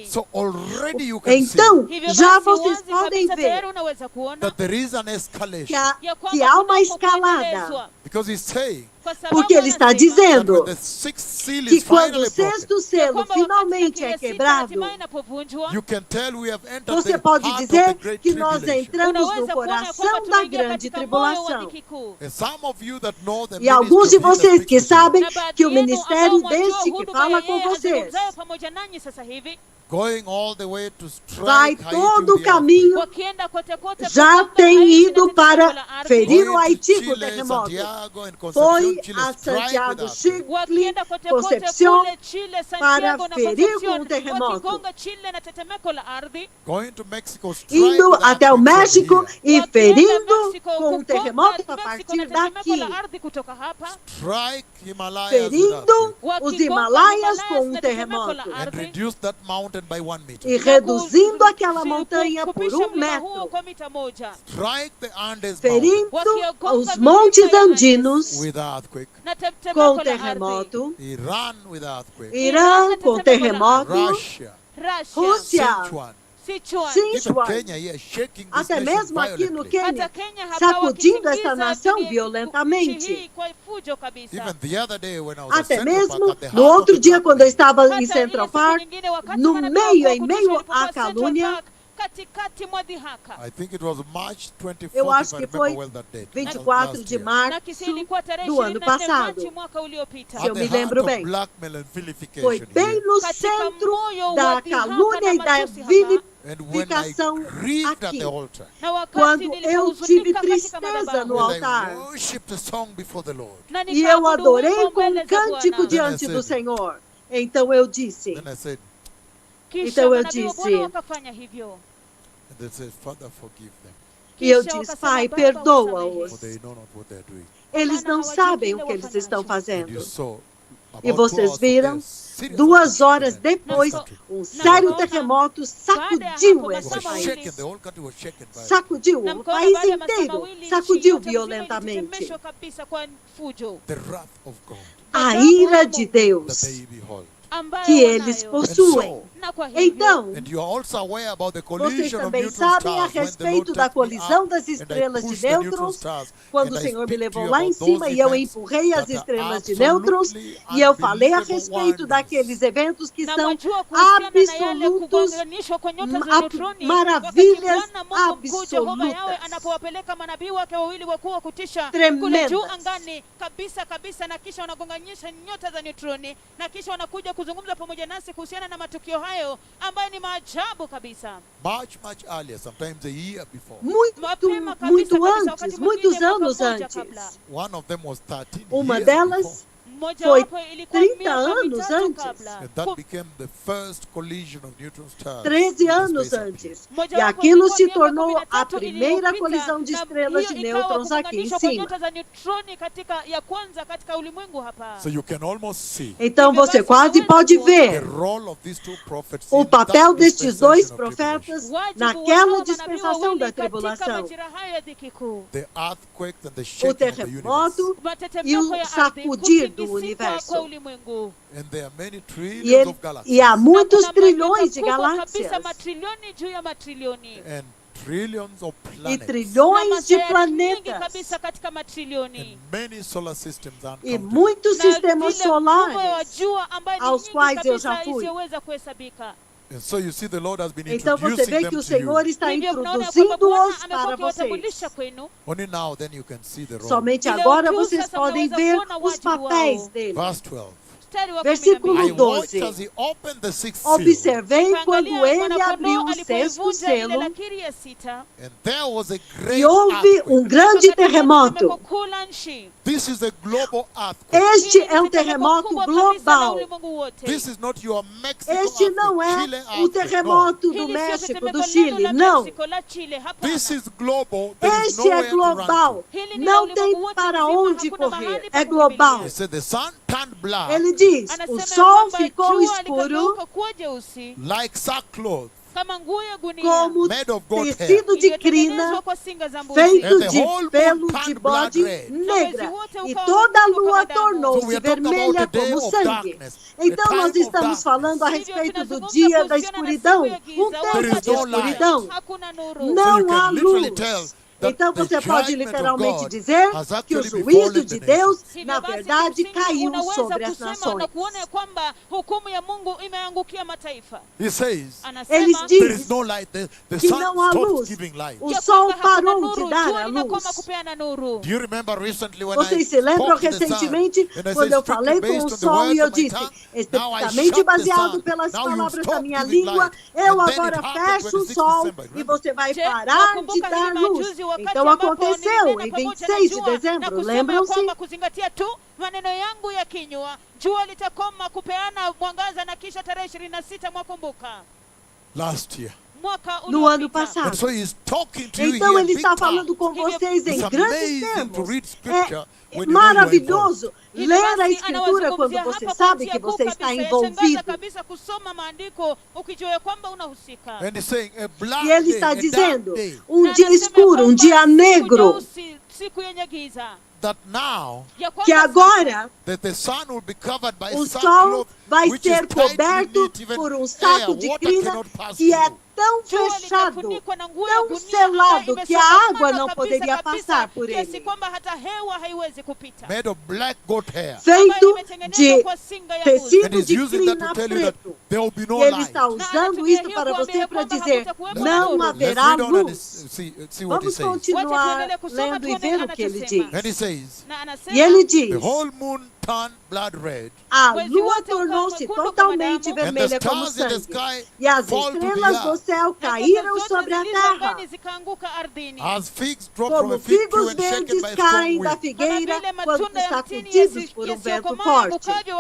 So already you can Então, Hivyo já basi vocês wazi podem kabisa ver tayari unaweza kuona that there is an que escalation. há, ya kwamba que há uma kunako escalada. kuendelezwa. Because he's saying Kwa sababu Porque ele está anasema that dizendo when the sixth seal que is quando finally o broken, sexto ya selo kwamba finalmente wakati é sita quebrado, hatimaye inapovunjwa, you can tell we have entered você the pode heart of dizer the great que nós tribulation. entramos no unaweza kuona ya kwamba coração da tunaingia grande katika moyo wa tribulação. dhiki kuu. And some of you that know the E alguns de ministry of He that vocês speaks que with you, sabem Na baadhi que o yenu ministério ambao mwajua deste que huduma ya fala com yeye vocês azungumzayo pamoja nanyi sasa hivi, going all the way to strike vai Haiti todo o with the earthquake, caminho, wakienda kote kote já kugonga tem Haiti na ido tetemeko para la ardhi, ferir going o to Haiti com o Chile, terremoto. Santiago, and Foi Concepción, Chile, a strike with Santiago, earthquake. Chile, wakienda kote kote Concepción, kule Chile, para Santiago na ferir com o Concepción, terremoto. wakigonga Chile na tetemeko la ardhi, Going to Mexico, strike Indo with até o earthquake from México here. e wakienda ferindo Mexico, com o kugonga terremoto a Mexico na partir tetemeko daqui, la ardhi kutoka hapa, Strike Himalayas with ferindo earthquake. os wakigonga Himalaias com na um tetemeko la terremoto And ardhi, reduce that mountain by 1 meter. e reduzindo aquela montanha por kupisha 1 mlima huo metro, kwa mita moja, Strike the Andes mountain ferindo wakiogonga os milima montes ya Andes andinos with earthquake. na tetemeko com la ardhi, terremoto, Iran with earthquake. Irã com terremoto, Russia, Russia, Rússia, Sichuan. Sichuan, Even Sichuan, Kenya here shaking this até nation mesmo aqui no violently. Quênia, hata Kenya hapa sacudindo esta wakitingiza nação nchi hii violentamente. kwa fujo kabisa. Even the other day when I was at Até Central Park, mesmo at the no heart of outro the dia, quando eu blackmail, estava Hata em ile Central siku Park, nyingine wakati no manabii meio, wakuu em kutisha meio walipokuwa à Central calúnia, Park, katikati mwa dhihaka. I think it was March 24th, eu if acho I que remember foi well that date. 24 last de year. Na kisi março ilikuwa tarehe do ano 24 passado. Machi mwaka uliopita. Se eu At me the lembro heart of bem. blackmail and vilification Foi bem here. no Katika centro moyo da wa dhihaka calúnia e na da matusi hapa. And when I Ficação grieved at aqui. the altar, Na wakati Quando eu tive nilipohuzunika katika tristeza madhabahu no and I altar worshipped a song before the Lord, na e eu nikaabudu adorei wimbo com mbele um za cântico Bwana. diante Then I do said- Senhor. Então eu disse, then I said, Kisha Então eu manabii wa disse- Bwana wakafanya hivyo. and they said, Father, forgive them, e eu Kisha disse, wakasema, Pai, Baba, perdoa-os. for they know not what they're doing. Eles não sabem o que eles estão And you fazendo. saw, E about 2 vocês hours from viram, there, serious 2 earthquake horas in depois, this country. um sério terremoto sacudiu It esse was país. shaken, the whole country was shaken by it. Sacudiu, Na o mkoa país baada ya masaa inteiro mawili, nchi sacudiu yote mzima violentamente. ilitetemeshwa kabisa kwa fujo. The wrath of God A ira de that Deus they behold. ambayo que eles wanayo. possuem. Na kwa hivyo, Então, And you are also aware about the vocês collision of também neutron sabem a stars when the Lord respeito da took me colisão up das and I estrelas de pushed the neutron nêutrons, stars, quando and o I Senhor me speak to levou you lá em about those cima e eu events empurrei as that are estrelas de nêutrons absolutely e eu falei a unbelievable respeito wonders. daqueles eventos que na são mwajua kuhusiana na yale absolutos, kugonganishwa kwa nyota za ma- neutroni, maravilhas wakati Bwana Mungu mkuu Jehova absolutas. Yawe anapowapeleka manabii wake wawili wakuu wa kutisha kule Tremendas. juu angani kabisa kabisa, na kisha wanagonganyisha nyota za neutroni, na kisha wanakuja kuzungumza pamoja nasi kuhusiana na matukio hayo ambayo ni maajabu kabisa. Much earlier, sometimes a year before. Mapema kabisa muito kabisa, wakati antes, mwingine muitos mwaka anos mmoja antes. kabla. One of them was 13 Uma years before. delas Mmoja foi wapo ilikuwa 30 miaka anos mitatu antes. kabla. And that became the first collision of neutron stars. 13 in the anos space up here. antes. Moja E wapo aquilo ilikuwa se miaka tornou a 13 primeira iliyopita, colisão de na estrelas de hiyo ikawa nêutrons aqui em kuunganishwa kwa cima. nyota za neutroni katika ya kwanza katika ulimwengu hapa. So you can almost see Então você quase pode the ver role of these two prophets o in papel that destes dois dispensation of tribulation. profetas Wajibu wa naquela hawa manabii dispensação wawili da katika tribulação. majira hayo ya dhiki kuu. The earthquakes and the O shaking of the universe. terremoto Matetemeko ya ardhi, sacudir do kutikisika universo. kwa ulimwengu. And there are many E, trillions of galaxies. e há muitos Na kuna trilhões de manyota kubwa galáxias kabisa, matrilioni juu ya matrilioni. And trillions of e planets. Na trilhões de masayari nyingi planetas kabisa katika matrilioni. And many solar systems e uncounted. muitos Na sistemas vile mfumo wa solares. jua ambayo ni aos nyingi quais eu kabisa já fui. isiyoweza kuhesabika. And so you see the Lord has been Então você introducing vê them que o to you. Senhor está Hivyo mnaona ya kwamba Bwana introduzindo-os amekuwa para vocês. akiwatambulisha kwenu. Only now then you can see the role. Somente Ile agora utu vocês sasa podem mnaweza ver kuona os wajibu wao. papéis dele. Verse 12. Mstari wa Versículo 12. I watched 12. as he opened the sixth seal, Observei quando Angalia ele mwana-kondoo abriu o sexto alipoivunja ile selo lakiri ya sita, and there was a great e houve earthquake. grande wakati tetemeko terremoto. kuu la nchi. This is a global earthquake. Este Hili é um ni tetemeko terremoto kubwa kabisa la global. ulimwengu wote. This is not your Mexico Este não earthquake, é Chile o earthquake. No. terremoto do Hili sio México, tetemeko do lenu Chile, la não. Mexico, la Chile, hapana. This is global. There is Este é nowhere to run global. to. Hili ni Não la tem ulimwengu wote para mzima, onde hakuna correr. mahali pa É global. He said the sun turned black Ele diz: o Anasema ya sol kwamba ficou jua escuro likageuka kuwa jeusi like sackcloth kama nguo ya gunia como made of goat hair, tecido de crina, iliyotengenezwa kwa singa za mbuzi. feito And the de whole pelo moon de turned bode blood red. negra, e toda a lua tornou-se So we are talking about vermelha the day como of sangue. darkness, Então the nós time of estamos darkness. falando a respeito do dia da escuridão, um There tempo is de no light. escuridão. Hakuna nuru. So you Não há can literally luz. tell that Então the você pode judgment of literalmente God dizer has que o actually juízo befallen de the Deus, Hivyo na basi verdade, kimsingi caiu unaweza sobre as kusema na nações. kuona kwamba hukumu ya Mungu imeangukia mataifa. He says, Eles Anasema there is dizem no light. The que sun não há stops luz. giving light. O ya sol kwamba hakuna parou nuru, de dar jua a linakoma luz. kupeana nuru. Do you remember recently when Vocês se I lembram spoke to the sun, recentemente and I quando said, eu strictly falei com based o on the sol words e eu of my disse, tongue, now I especificamente shut the baseado sun. pelas Now you palavras da stop minha giving língua, light. eu And then agora it happened fecho o 26 sol December, e você vai Je, parar de wakumbuka dar hivi luz. majuzi wakati Então ambapo aconteceu nilinena em pamoja na 26 de jua na dezembro, kusema ya lembram-se? kwamba kuzingatia tu maneno yangu ya kinywa, jua litakoma kupeana mwangaza, na kisha tarehe 26 mwakumbuka Last year. mwaka No ano uliopita. passado. And so he's talking to you Então here ele big está time. falando com vocês em It's grandes amazing to termos. read scripture É when you know you are involved. maravilhoso ler a escritura quando você sabe que você está envolvido. Kabisa kusoma maandiko ukijua ya kwamba unahusika. And he's saying a black E ele day, está a dark dizendo, day, um dia escuro, um dia negro, siku yenye giza, that now ya kwamba que agora that the sun will be covered by o sol sackcloth, vai which is ser tightly coberto knit, even por um air, saco de water crina cannot pass que é through. tão jua fechado, litafunikwa na nguo ya tão gunia selado ambayo que a água imesongamana não poderia kabisa, passar por kiasi ele. kwamba hata hewa haiwezi kupita. Made of black goat hair. Feito Imetengenezwa de kwa singa ya mbuzi. And tecido he's de using that crina to tell you that preto. there will be no E ele light. está usando isso para você para dizer, não Let's haverá read on and luz. see what he Vamos says. continuar lendo e ver o que ele diz. And he says, Na anasema, E ele diz, the whole moon turned blood red, a lua tornou-se totalmente and the vermelha como stars in the sangue, sky e as fall to the estrelas do earth. céu caíram sobre a terra, zikaanguka ardhini. As figs drop from como a fig tree figos when shaken verdes by a strong caem da wind. figueira Kama vile quando matunda ya mtini sacudidos por um vento yasiyokomaa forte. yaangukavyo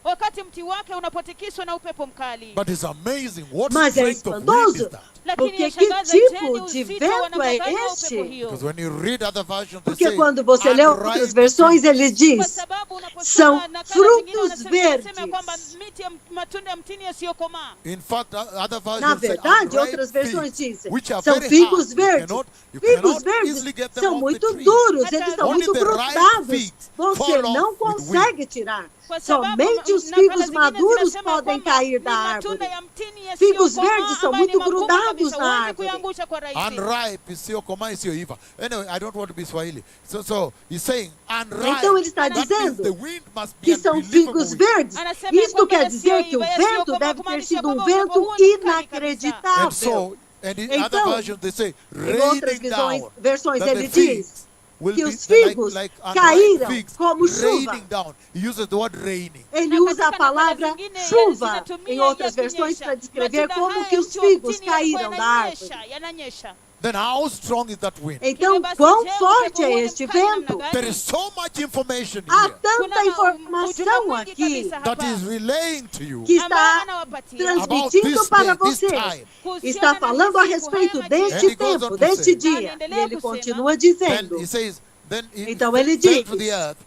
wakati mti wake unapotikiswa na upepo mkali. But it's amazing what Mas é strength of wind is espantoso, that. Lakini porque yashangaza que je, tipo ni de uzito wa vento namna é gani wa este? upepo hiyo. Because when you read other versions, they Porque say, quando você lê outras unripe versões, ele Kwa diz, sababu unaposoma são nakala zingine frutos wanasema verdes. ya kwamba miti ya matunda ya mtini yasiyokomaa. In fact, other versions Na say verdade, unripe outras versões figs, dizem, which are são very figos hard. verdes. You Figos cannot verdes easily get them são off muito the tree. duros, eles são Only muito the ripe grudados. figs Você fall off não with consegue tirar. Kwa sababu Somente os nakala figos zingine maduros zinasema podem kwamba cair ni da matunda árvore. ya mtini Figos yasiyokomaa verdes são ambayo ni muito magumu grudados kabisa, na huwezi árvore. kuiangusha kwa rahisi. Unripe is isiyokomaa, isiyoiva. Anyway, I don't want to be Swahili. So he's saying unripe. Então ele está That means dizendo the wind must be que são unbelievable figos wind. verdes. Anasema Isto kwamba quer dizer que o yasiyoiva, vento yasiyokomaa, deve ter kumaanisha sido um kwamba upepo vento huo ni mkali kabisa. And inacreditável. so, and in Então, other versions they say Em outras raining down. versões That ele the figs diz will que be os figos like caíram unripe figs como chuva. raining down. He uses the word raining. Ele Na usa a katika palavra nakala zingine chuva zinatumia em outras yakinyesha. versões para descrever Matunda como haya que os mti wa figos mtini yanakuwa caíram da árvore. yananyesha. Then how strong is that wind? Então, Hivyo basi, quão je, forte upepo é huo ni este mkali namna vento? gani? There is so much information Há here tanta Kuna ujumbe informação mwingi aqui kabisa that hapa. is relaying to you que Ambayo está anawapatia. about transmitindo this para day, this vocês. time. Está falando a respeito And deste he goes on tempo, to deste say, dia. E ele continua Then dizendo, he says, then he Então ele fell diz, to the earth.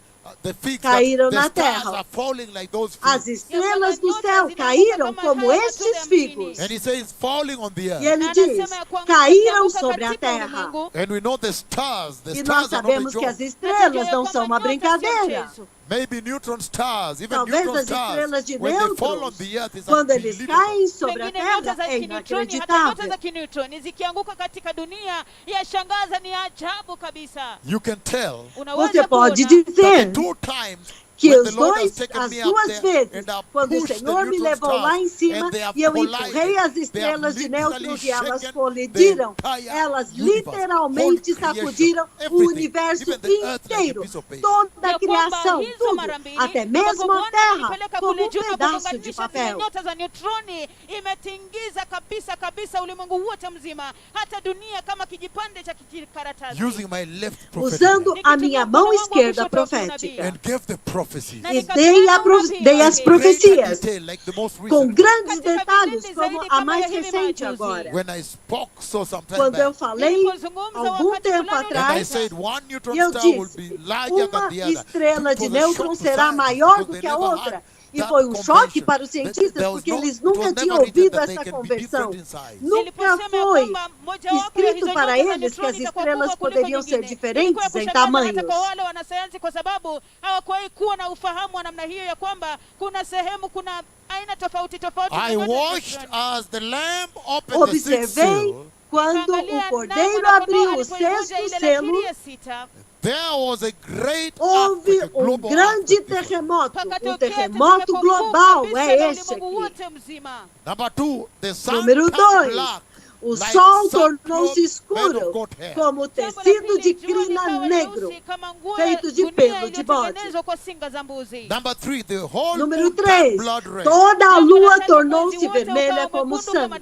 The figs, caíram the na stars terra. are falling like those as figs. estrelas do céu caíram como estes figos. And he says, falling on the E earth. ele diz, caíram sobre a terra. And we know the stars E nós are not a sabemos que as joke. estrelas não são uma brincadeira. Maybe neutron stars, even Talvez neutron as stars, estrelas de when they fall on nêutrons, the earth, it's quando eles unbelievable. caem sobre a Pengine nyota terra, za é kineutroni, hata nyota inacreditável. za kineutroni zikianguka katika dunia yashangaza, ni ajabu kabisa. You can tell Você pode that dizer the two times que when os the Lord has dois, taken as me up duas there vezes, and I've quando o pushed the Senhor me neutron levou lá em stars cima and they have e eu collided, empurrei as they have estrelas de literally nêutrons e elas shaken colidiram, the entire elas universe, literalmente whole creation, sacudiram o everything, universo even the earth like a inteiro, piece of paper. toda a Ya kwamba criação, hizo tudo, mara mbili, até ambapo mesmo a Bwana terra, alipeleka como kule um juu na pedaço de kugonganisha zile papel. nyota za neutroni, imetingiza kabisa kabisa ulimwengu wote mzima, hata dunia kama kijipande cha kijikaratasi. using my left prophetic Usando hand, a minha mão esquerda profética. and gave the prophecies. E dei as profecias Detail, like the most com recent. grandes detalhes, como a mais recente agora. When I spoke so sometime Quando eu back, falei algum tempo and I atrás, said one neutron e eu star will disse, be larger than uma the other. estrela It de was a shock nêutron to será science maior because do they que a never outra. had E foi um choque para os cientistas, porque eles nunca tinham ouvido essa conversão. Nunca foi escrito para eles que as estrelas poderiam ser diferentes em tamanhos. Wanasayansi kwa sababu hawakuwahi kuwa na ufahamu wa namna hiyo ya kwamba kuna sehemu, kuna aina tofauti tofauti. I watched as the lamb opened the sixth seal. Quando o cordeiro abriu o sexto selo, there was a great houve grande terremoto. Terremoto global é esse aqui. Number 2, the sun Número turned 2, black. o sol tornou-se escuro, como tecido de crina negro, feito de pelo de bode. Number 3, the whole Número moon turned 3, blood red. toda a lua tornou-se vermelha como sangue.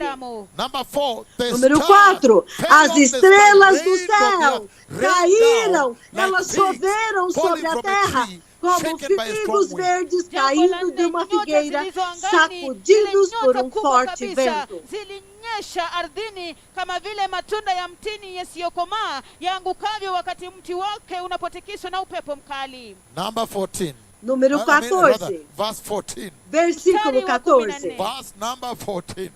Number 4, the Número stars 4, fell as on the estrelas sky, do rained on céu the earth, caíram, rained elas down like choveram figs sobre a falling from a terra, tree, como shaken by a figos strong wind. verdes caindo de uma figueira, sacudidos por um forte vento. Zilinyesha ardhini kama vile matunda ya mtini yasiyokomaa yaangukavyo wakati mti wake unapotikiswa na upepo mkali. Number 14. Número 14. Verse 14. Versículo 14. Verse number 14.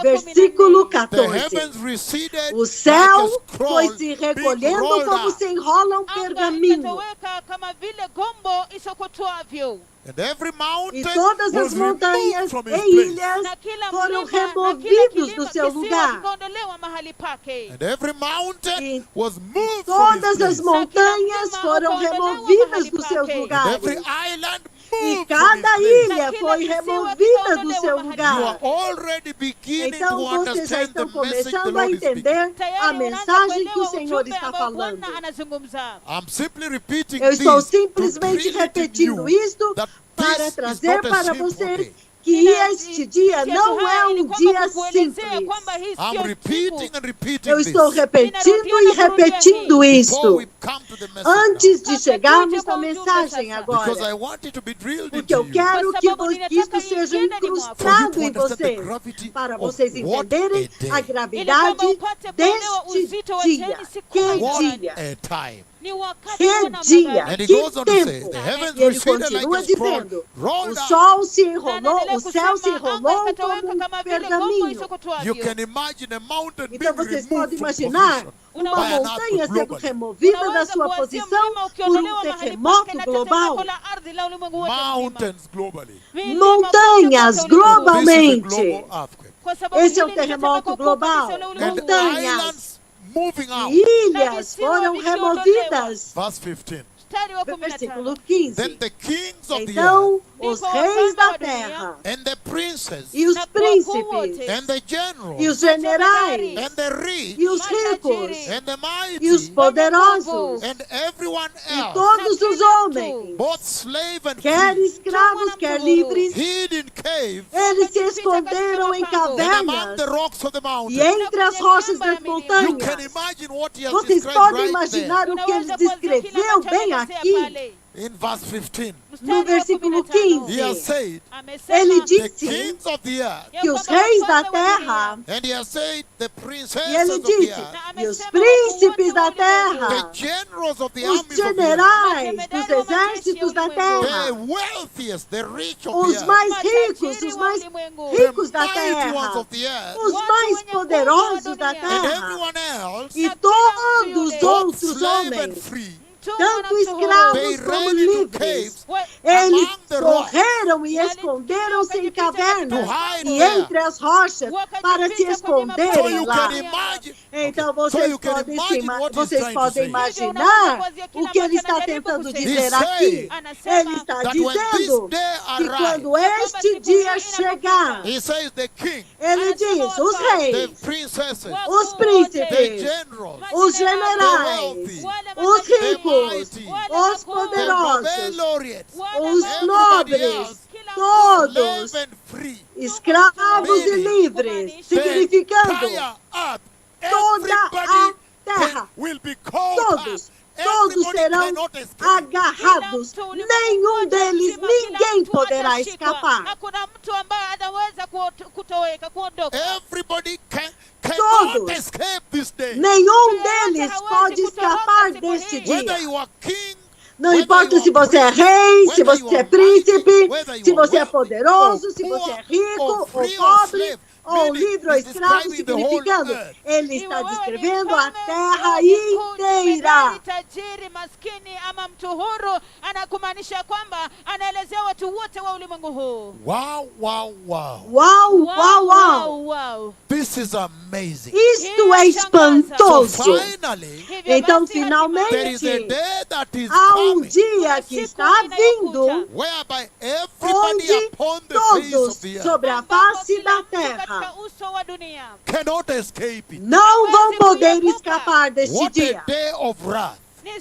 Versículo The 14. heavens receded O céu like a scroll foi se being recolhendo rolled como up. se enrola um Anga pergaminho. ikatoweka kama vile gombo isokotwavyo. And every mountain E todas as was removed montanhas from e its place. ilhas Na kila foram mlima na kila removidos kilima do seu kisiwa lugar. kikaondolewa mahali pake. And every mountain E was moved from its Todas as place. montanhas foram removidas dos seus And lugares. every island E moved from cada its place. ilha foi removida do seu You are lugar. already beginning to Então vocês já understand the estão message the começando a Lord is speaking. entender a Tayari unaanza mensagem que o kuelewa Senhor ujumbe está ambao falando. Bwana anazungumza. I'm simply repeating Eu estou this to simplesmente drill it in repetindo you isto that para this is trazer not a para simple você day. que este dia não é um dia simples. I'm repeating and repeating Eu estou this repetindo e repetindo before isto we come to the message antes now. de chegarmos à mensagem Because I agora. want it to be drilled Porque into eu you. quero que isto seja For you incrustado to em understand the vocês, gravity para of vocês what entenderem a day. a gravidade deste dia. Que What dia? a time. Que dia, And he que goes on to say, tempo. the heavens E ele receded like continua a scroll, dizendo, rolled o up. sol se enrolou, o céu se enrolou como um pergaminho. You can imagine a mountain being Então vocês removed podem from imaginar position uma by an montanha earthquake sendo globally. removida da sua posição por um terremoto global. Mountains globally. Montanhas This is a globalmente. global earthquake. Esse é um terremoto global. And Montanhas islands moving out. e ilhas foram removidas. Verse 15. Versículo 15. Then the kings of the earth Então, os reis da terra and the princes e os príncipes and the e generals os generais and the rich e os ricos and the e os mighty poderosos and everyone e else, todos os homens, both slave and quer free, escravos, quer livres, hid in caves eles se esconderam em and among cavernas the rocks of the e mountain. entre as rochas das You can montanhas. imagine what he has Vocês described podem right imaginar there o que ele descreveu bem aqui, in verse 15. no versículo 15. He has said, Ele the disse kings of the earth, que os reis da terra, and he has said, the e princesses ele of the disse, earth, e os príncipes da the terra, generals of the os armies of the earth, generais dos exércitos da the terra, wealthiest, the rich of os the earth, mais ricos, os mais ricos the da mighty ones terra, of the earth, os mais poderosos da and terra, everyone else, e todos os both outros slave and homens, free, tanto they escravos como ran into livres, caves eles among the rocks correram e esconderam-se em to cavernas hide e there. entre as rochas para se So esconderem you lá. can imagine, Então So vocês you can podem, imagine what he's vocês trying to podem say. imaginar o que ele está tentando dizer aqui. Ele está that when this dizendo day que arrives, quando este dia chegar, he says the king, ele diz, os the reis, princesses, os the príncipes, generals, os the generais, wealthy, os the ricos, mighty, os the poderosos, laureates, os everybody nobres, else, todos, slave and free, escravos e livres, the significando entire earth, toda a everybody terra, will be caught todos, up. todos Everybody serão cannot escape. agarrados, nenhum deles, ninguém poderá escapar. Hakuna mtu ambaye anaweza kutoweka, kuondoka. Everybody cannot Todos. escape this day. Nenhum deles pode escapar deste Whether dia. you are king Não importa se você é rei, se você é príncipe, se você é poderoso, se você é rico ou pobre, ou livre ou escravo, significando, ele está descrevendo a terra inteira. Tajiri, maskini ama mtu huru, anakumaanisha kwamba anaelezea watu wote wa ulimwengu huu. Wow, wow, wow. Uau, uau, uau. Wow. This is amazing. Isto é espantoso. So finally, Então, there is a finalmente, day that is há coming dia que está vindo, whereby everybody onde upon the face todos of the earth sobre a face da terra Katika uso wa dunia. cannot escape it. não vão poder escapar deste What a dia. day of wrath. Que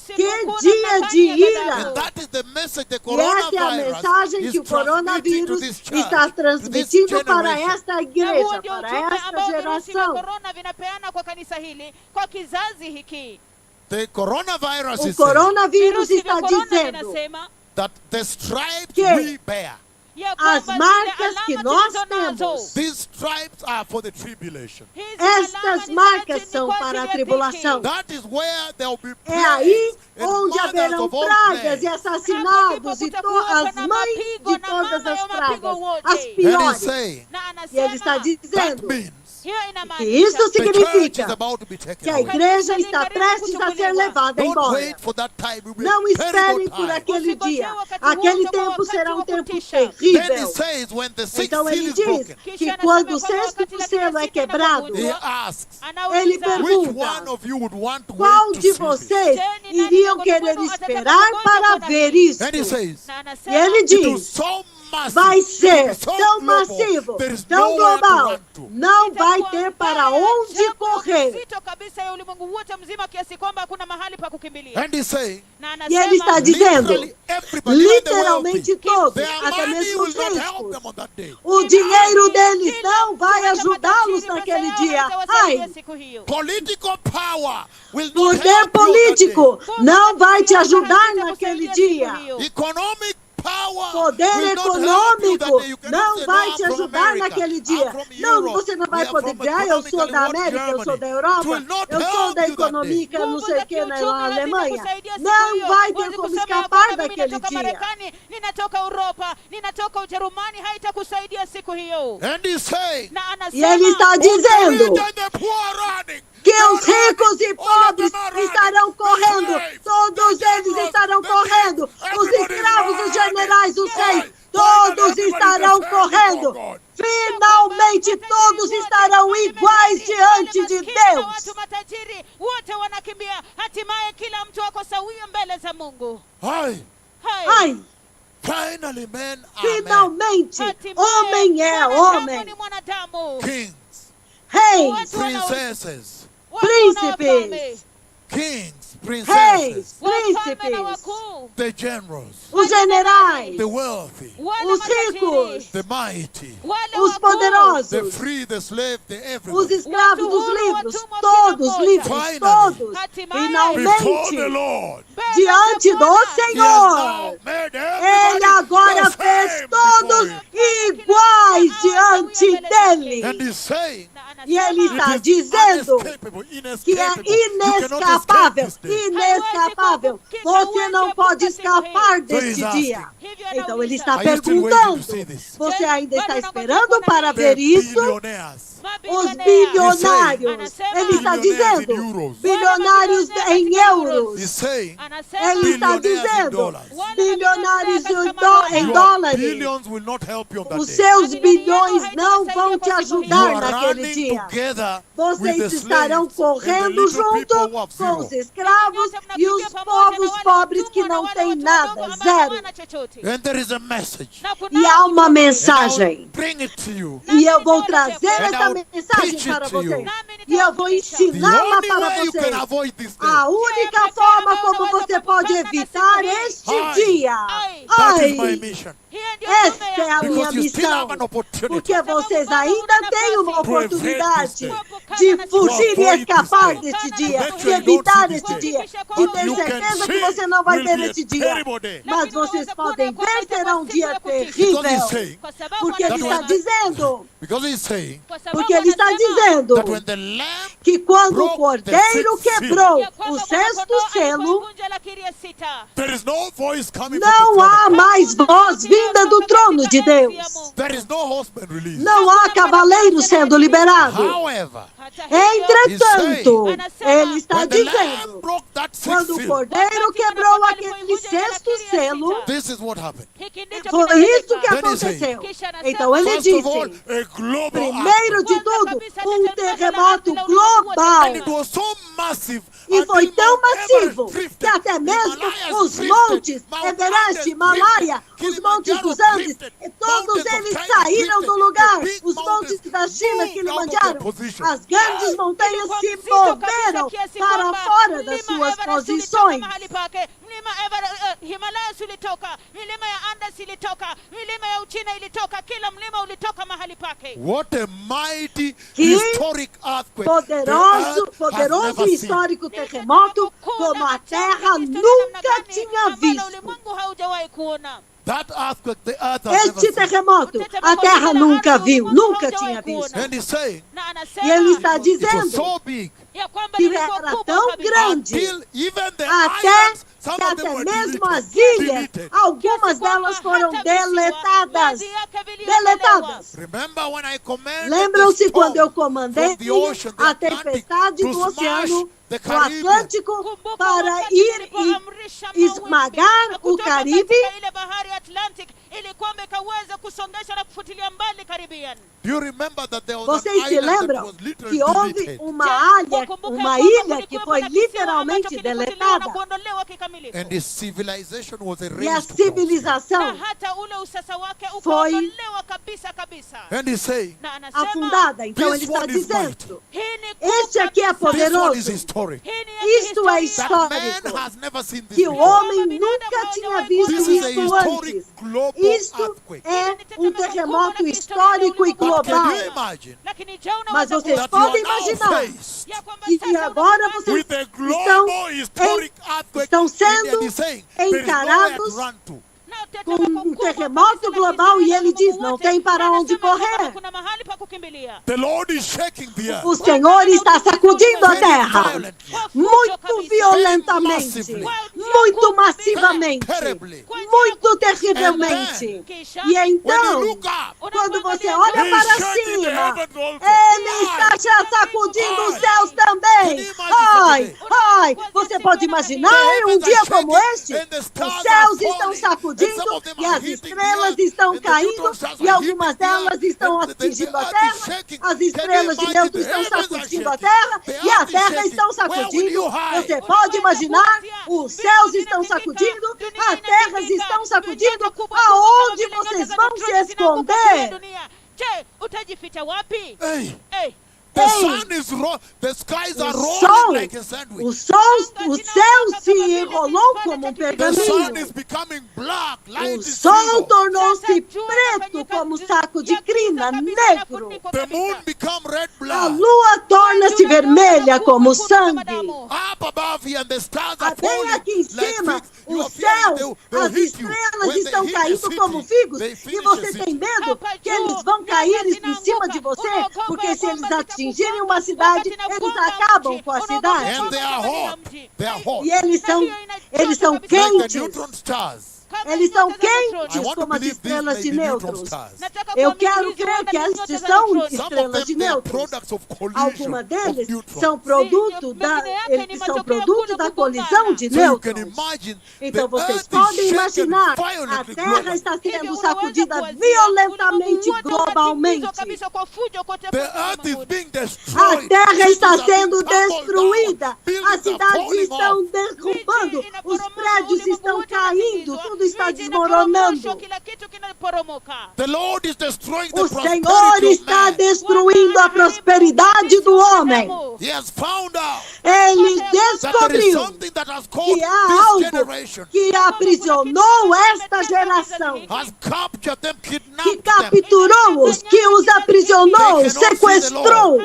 dia de ira! And that is the message the E essa é a coronavirus mensagem is que o transmitting to coronavírus this church, está to transmitindo this para generation. esta igreja, ndio para ujumbe esta ambao virusi vya geração. korona vinapeana kwa kanisa hili, kwa kizazi hiki. The coronavirus O is saying coronavírus Virusi vya está korona dizendo vinasema that the stripes que we bear, ya as kwamba marcas zile que alama nós tulizo nazo, temos, these stripes are for the tribulation. hizi alama estas ni marcas zaidi são kwa para a ajili ya tribulação. That is where there will be É aí plagues and onde mothers haverão of all pragas plagues. e assassinados e as mães de todas as pragas, as And he's piores. saying na E ele está anasema that dizendo means hiyo que inamaanisha isso the church is significa about to be taken que a away. igreja está prestes a ser levada Don't embora. wait for that time. It will be Não a terrible esperem por time. aquele dia. wakati Aquele huo tempo wakati será wa tempo kutisha. Then he terrível. says when the sixth Então seal ele is diz broken, que quando o sexto selo é quebrado, he asks, ele anauliza which pergunta, one of you would want to qual wait to de see this? vocês iriam querer esperar para ver isso? And he says, na E ele it was diz, so massive, vai ser so tão global, massivo, there is tão nowhere to global, run to. não vai ter para onde correr. zito kabisa ya ulimwengu wote mzima kiasi kwamba hakuna mahali pa kukimbilia. And he's saying, Na E ele está anasema dizendo, literally everybody, even the literalmente wealthy, todos, their até money mesmo will os not help ricos, them on that day. o dinheiro deles não vai ajudá-los naquele dia. Ai, siku hiyo. Political power will not poder help you on that político day. não vai te ajudar naquele dia. Economic power Poder will not help you that econômico day. You cannot não say, vai "No, te I'm from ajudar America. naquele I'm dia. from Não, Europe. você não We vai are poder from dizer, eu sou da economically América, eu sou da Europa, It will not eu sou help da you that day. econômica, não sei o que, na Alemanha. Kusaidia siku Não hiyo. vai ter Huwezi como kusema escapar kwamba mimi daquele natoka dia. Marekani, ninatoka Uropa, ninatoka Ujerumani, haitakusaidia siku hiyo. And he's saying, Na E ele está anasema dizendo "And the poor running, que os ricos e pobres estarão correndo, todos eles estarão correndo, os escravos, os generais, os reis, todos estarão correndo. Finalmente todos estarão iguais diante de maskini na Deus. watu matajiri wote wanakimbia, hatimaye kila mtu ako sawia mbele za Mungu. Hi, Hai. Ai, finally men are men, finalmente, Hatimaye, homem é mwanadamu homem, ni mwanadamu. kings, reis, Watu wana- princesses, watu wana wafalme. príncipes, kings, reis, princesses, Wafalme na príncipes, wakuu. the generals, os generais, the wealthy, Wale os matajiri. ricos, the mighty, Wale os wakuu. the poderosos, free, the slave, the os everybody. escravos, os livres, todos livres, todos, Before the finalmente, Lord, diante do He has Senhor. now made Ele everybody agora the fez same todos before Him. iguais diante dele. And He's saying, E ele it está is dizendo unescapable, que é inescapable. You cannot inescapável, escape this day. inescapável. Você não pode escapar deste dia. Então ele está Are you still waiting perguntando, to see this? você ainda está esperando para The ver isso? billionaires, Os bilionários, ele está dizendo, bilionários em euros. He's saying, Ele está billionaires in dizendo, dollars. bilionários em Your dólares. billions will not help you on that Os day. seus bilhões não vão te You ajudar are naquele running dia. together with the Vocês estarão slaves and the correndo little junto people who have com os zero. escravos e os povos pobres que não têm nada, zero. And there is a message. E há uma And I'll mensagem. bring it to you. E eu vou trazer And essa I'll mensagem teach it para to you. vocês. E eu vou The ensiná-la only para way you can vocês. avoid this day, A única forma como você pode evitar este Ai. dia. that is my Ai, mission. esta é a minha Because you still missão. have an opportunity Porque vocês ainda têm uma to evade this oportunidade day. de fugir e escapar deste dia, de evitar este dia, de ter certeza que você não vai ver este dia. Mas vocês podem ver, será um dia terrível. Porque ele está dizendo, que quando o Cordeiro quebrou o sexto selo, não há mais voz vinda do trono de Deus. Não há cavaleiro sendo liberado. Entretanto, ele está dizendo, quando o Cordeiro quebrou aquele sexto selo, foi isso que aconteceu. Então ele disse, primeiro de tudo, um terremoto global. E foi tão massivo que até mesmo os montes, Everest, Himalaia, os montes dos Andes, todos eles saíram do lugar. Os montes da China, Kilimanjaro, as grandes montanhas se moveram para fora das suas posições. Milima Himalaya ulitoka, milima ya Andes ilitoka, milima ya Uchina ilitoka, kila mlima ulitoka mahali pake. What a mighty historic earthquake. Poderoso e histórico terremoto como a Terra nunca tinha visto. Mungu haujawahi kuona. That earthquake, the earth este terremoto, a Terra nunca viu, nunca tinha visto. And he's saying, e ele está dizendo so big, que era tão grande, até mesmo as ilhas, algumas delas foram deletadas. Lembram-se quando eu comandei a tempestade do oceano do Atlântico para ir e esmagar o Caribe? Vocês se lembram que houve uma ilha que foi literalmente deletada? E a civilização foi afundada. Então ele está dizendo, este aqui é poderoso. Isto é histórico. Que o homem nunca tinha visto isso antes. Isto é um terremoto histórico e global. Mas vocês podem imaginar que agora vocês estão sendo encarados com um terremoto global e ele diz, não tem para onde correr. O Senhor está sacudindo a terra muito violentamente, muito massivamente, muito terrivelmente. E então, quando você olha para cima, ele está já sacudindo os céus também. Ai, você pode imaginar um dia como este? Os céus estão sacudindo e as estrelas estão caindo e algumas delas estão atingindo a Terra, as estrelas de Deus estão sacudindo a Terra e a Terra está sacudindo. Você pode imaginar? Os céus estão sacudindo, as terras estão sacudindo. Aonde vocês vão se esconder? The sun is the skies are rolling like a sandwich. O céu se enrolou como um pergaminho. The sun is becoming black, o sol tornou-se preto como saco de crina, negro. The moon become red blood. A lua torna-se vermelha como sangue. Up above here, the stars are falling aqui em cima, os céus, as estrelas estão caindo como figos e você tem medo que eles vão cair em cima de você, porque se eles atingirem uma cidade, eles acabam com a cidade. E eles são quentes. Eles são quentes como as estrelas de nêutrons. Eu quero crer que estas são estrelas de nêutrons. Algumas deles são produto da colisão de nêutrons. Então vocês podem imaginar, a Terra está sendo sacudida violentamente globalmente. A Terra está sendo destruída. As cidades estão derrubando. Os prédios estão caindo. Tudo está desmoronando. O Senhor está destruindo a prosperidade do homem. Ele descobriu que há algo que aprisionou esta geração, que capturou-os, que os aprisionou, sequestrou.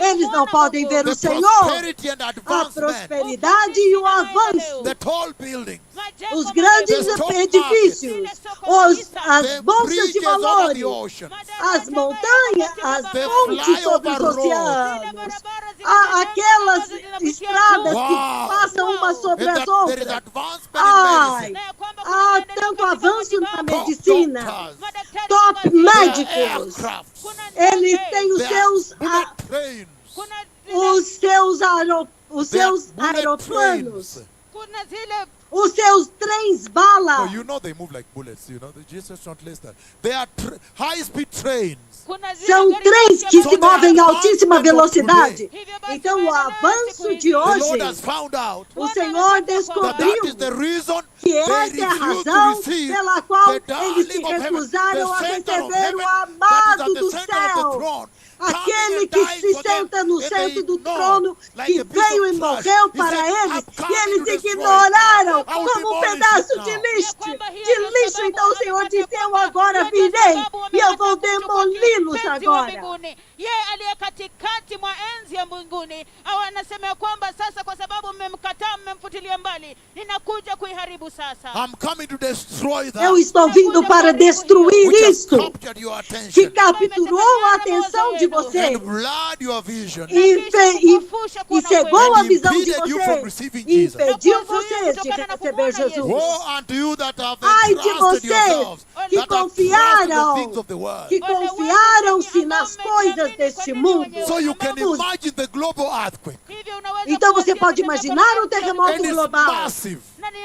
Eles não kumwona podem Mungu. ver the o Senhor, prosperity and a advancement, prosperidade e o avanço, the tall buildings, Majengo os grandes The stock edifícios, as the bolsas de bridges over valores, the ocean, as montanhas, as The pontes sobre os flyover oceanos, aquelas estradas que Wow. passam umas sobre and as that there is outras. advancement in Ai, medicine, há tanto avanço na medicina, doctors, top there are médicos, aircrafts, eles têm os there are seus, bullet trains, os there are seus bullet aeroplanos, trains. Kuna zile os seus trens No, bala. you know they move like bullets. You know, Jesus don't list that. They are high-speed trains. kuna zile São gari trens que se So movem the a altíssima advancement of velocidade. Hivyo basi Então, o maendeleo avanço siku de hizi. The Lord hoje, has found out o Senhor that descobriu is the reason que they essa é a refuse to razão receive pela qual the eles se darling of heaven, recusaram a the center of receber heaven o that is amado at the do center of the céu, throne. aquele que se senta no centro do trono, que veio e morreu para eles, e eles ignoraram como um pedaço de lixo. Então o Senhor disse, eu agora virei e eu vou demoli-los agora. Yeye aliye katikati mwa enzi ya mbinguni anasema ya kwamba sasa kwa sababu mmemkataa, mmemfutilia mbali, ninakuja kuiharibu sasa. I'm coming to destroy that Eu estou vindo para destruir which has isto, captured your que attention capturou a atenção de vocês and blurred your vision e cegou a visão de impeded you from vocês, receiving e Jesus. impediu vocês de receber Jesus. Woe unto you that have Ai de entrusted vocês yourselves, que that have trusted confiaram, the things of the world. que confiaram-se nas coisas deste mundo. So you can imagine the global earthquake. Então você pode imaginar um terremoto And it's global. massive.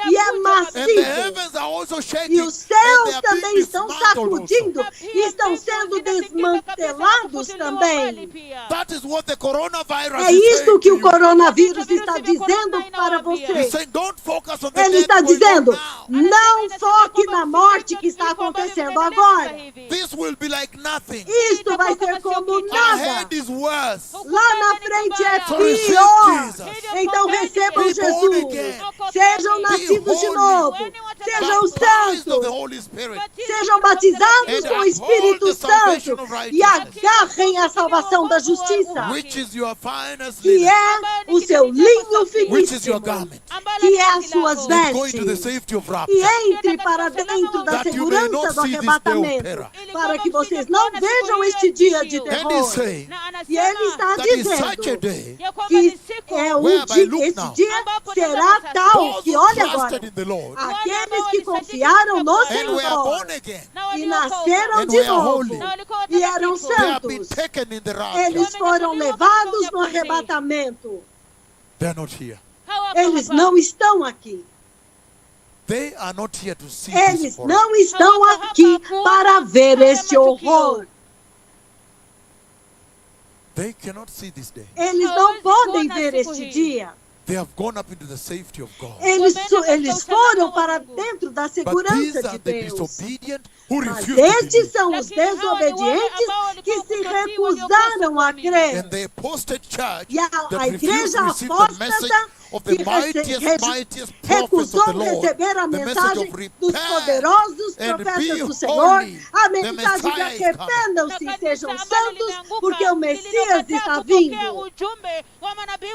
E é And the massivo. heavens are also E shaking. os céus and they are também being estão dismantled also. sacudindo e estão sendo desmantelados também. That is what the coronavirus É is isso saying que to o you. coronavírus está dizendo para He's você. saying, don't focus on the Ele death está going on dizendo, now. não foque na morte que está acontecendo agora. This will be like nothing. Isto vai ser como nada. Ahead is worse. Lá na frente é So receive pior. Jesus. Então recebam Be born Jesus. again. Sejam nascidos de novo. Sejam Baptized of the santos. Holy Spirit. Sejam batizados com o Espírito Santo e agarrem a salvação da justiça, Which is your finest que linen. é o seu linho Which is your finíssimo, garment. que é as suas And going to the vestes. safety of E rapture. entre para dentro da That you may segurança not do see this day of arrebatamento, terror. para que vocês não vejam este dia de And he's terror. saying E ele está that is such a dizendo day que é Whereby look esse now. dia será tal those que, who olha agora, trusted in the Lord aqueles que confiaram no and were Senhor born again, e nasceram and de were novo holy. e eram they have been santos, taken in the rapture. eles foram levados no arrebatamento. They are not here. Eles não estão aqui. They are not here to see this Eles horror. não estão aqui para ver este horror. They cannot see this day. Eles não podem ver este dia. They have gone up into the safety of God. Eles foram para dentro da But segurança these de are the Deus. disobedient who Mas refuse to estes believe. são os desobedientes que se recusaram a crer. And the apostate church E a that refused to igreja receive the message apóstata of the que mightiest prophets of recusou the Lord, receber a the message mensagem of dos repent poderosos and profetas be do Senhor, holy. a The mensagem de Messiah is arrependam-se e sejam santos, porque o Messias está vindo. Ujumbe wa manabii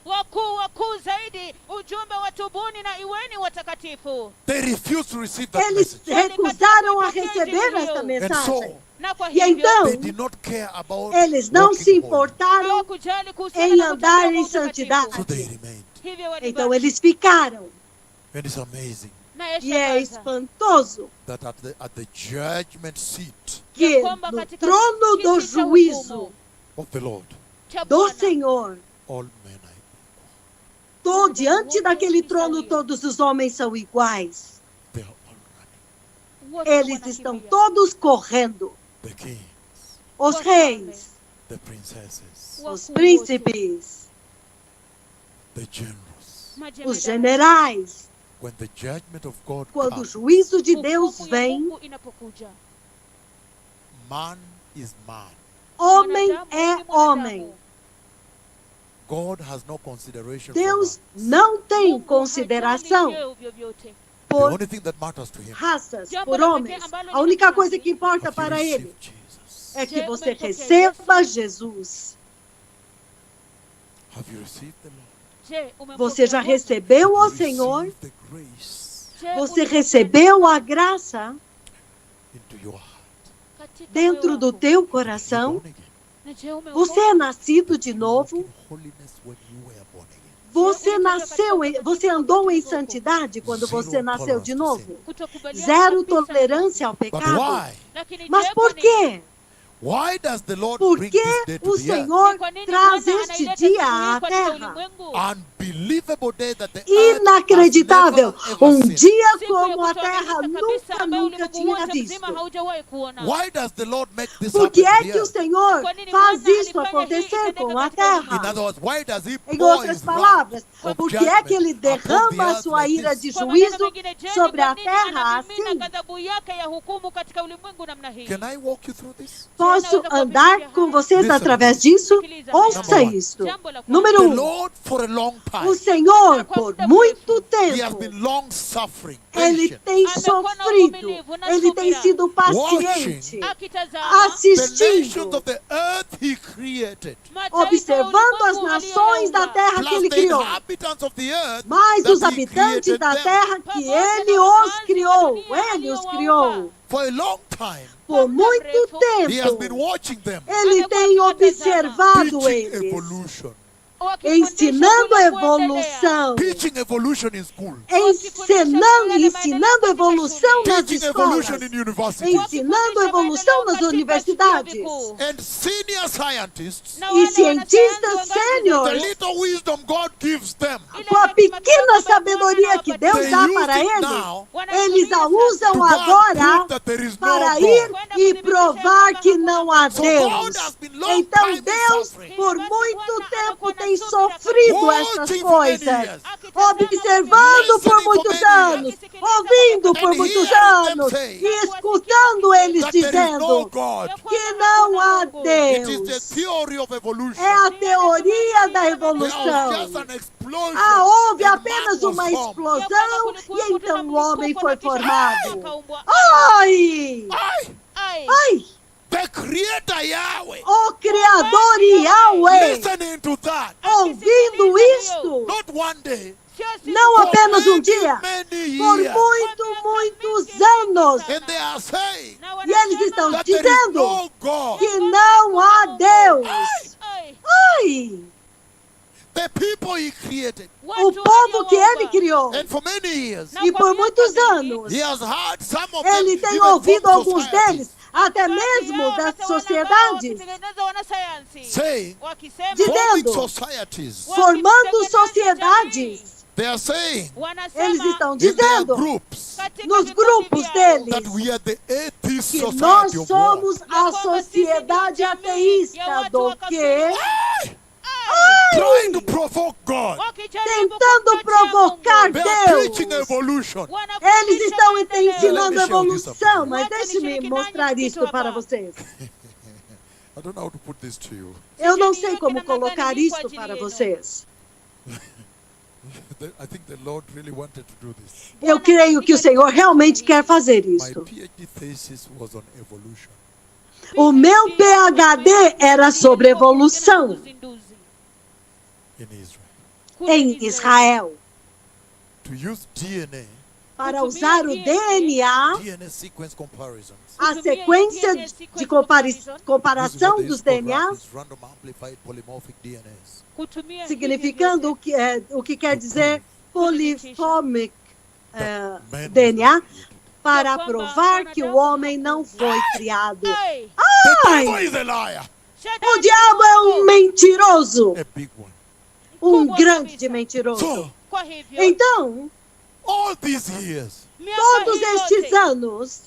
wakuu zaidi, ujumbe wa tubuni na iweni watakatifu. They refused to receive that Eles message. recusaram a receber esta And mensagem. so, Na kwa E hivyo então, they did not care about eles não walking se holy. importaram hawakujali kuhusiana em na andar kutembea em kwa utakatifu. santidade. So they remained. Hivyo walibaki. Então eles ficaram. And it's amazing Na E é yashangaza espantoso that at the judgment seat que no trono do juízo of the Lord, cha do Bwana, Senhor, all men are diante daquele trono todos os homens são iguais. they are all running. wote Eles wanakimbia. estão todos correndo. The kings, Os reis, the princesses, Wakuu os wote, príncipes, the generals. majemadari. os generais. When the judgment of God Quando o comes, juízo de Deus Hukumu ya vem, Mungu inapokuja, man is man. homem mwanadamu é ni homem. mwanadamu. God has no consideration Deus for us. não tem Mungu consideração hajali vyeo vyovyote. The por only thing that matters to him raças, por homens. A única coisa que importa is para you ele receive Jesus. é que você receba Jesus. Have you received the Lord? Você já recebeu o Senhor? Receive the grace Você recebeu a graça into your heart. dentro do teu coração? Born again. Você é nascido de novo? In holiness when you were born again. Você andou em santidade quando você nasceu de novo? Zero tolerância ao But pecado. why? Mas por quê? Why does the Lord Por bring que this day to o the earth? Senhor traz este dia à terra? Unbelievable day that the earth Inacreditável. has never, ever seen. Dia como a terra nunca tinha visto. Why does the Lord make this Por que happen é to que the o earth? Senhor faz isso acontecer com a In terra? other words, why does he Em pour outras his palavras, wrath por of que é que ele judgment upon the derrama a earth sua like ira this? de juízo sobre a terra assim? Can I walk you through this? Posso andar com vocês através disso? Ouça isto. Número The 1. Lord for a long time, O Senhor, por muito he has tempo, been long suffering, ele patient. tem sofrido, ele tem sido paciente, The assistindo, nations of the earth he created, observando as nações da terra que plus ele the criou, inhabitants of the earth mas that os he habitantes created da them. terra que ele os criou, ele os criou. For a long time, Por muito he has been tempo, watching them, ele tem observado teaching eles, evolution, ensinando a evolução, teaching evolution in school, ensinando evolução nas teaching evolution escolas, in universities, ensinando evolução nas universidades. and senior scientists, E cientistas the sêniores, little wisdom God gives them, com a pequena sabedoria que Deus they dá use para it eles, now eles a usam to go and agora prove that there is no para God. ir e provar que não há So Deus. God has been long Então time Deus, suffering, por muito tempo, tem sofrido essas watching for many coisas, years, observando por muitos anos, ouvindo por and muitos hearing them anos say e escutando eles that there is no dizendo God. que não há It is the Deus. theory of evolution. É a teoria da There was just evolução. an explosion. Houve and apenas man uma was formed. explosão e então o homem foi formado. Ai! Ai! Ai, Ai! the Creator Yahweh, O Criador Yahweh, listening to that, ouvindo isto, not one day, não for apenas um many, dia, many por years, muitos anos. and they are saying E eles estão that there is dizendo no God. que não há Deus. Ai! The people he created, O povo que ele criou. and for many years, E por muitos anos, he has heard some of them, ele tem even ouvido from alguns society, deles, até mesmo das sociedades, saying, Dizendo, forming societies. formando sociedades. They are saying Eles estão in their dizendo, groups nos grupos deles, that we are the atheist que nós society of somos war. a sociedade ateísta do que Trying to provoke God. tentando provocar They are teaching Deus. evolution. Eles estão ensinando Let me show this evolução, up. mas deixe-me mostrar isso para vocês. I don't know how to put this to you. Eu não sei como colocar isso para vocês. I think the Lord really wanted to do this. Eu creio que o Senhor realmente quer fazer My isso. PhD thesis was on evolution. O meu PhD era sobre evolução In Israel. em Israel. To use DNA, Para usar o DNA, DNA sequence comparisons. a sequência de comparação This is what dos they call DNAs, RAPs, random amplified polymorphic DNAs. significando o que quer dizer polyphomic That man was DNA, not created. para provar que o homem não foi criado. The Ai! devil is a liar. O diabo é um mentiroso, A big one. um grande mentiroso. So, Então, all these years, todos estes anos,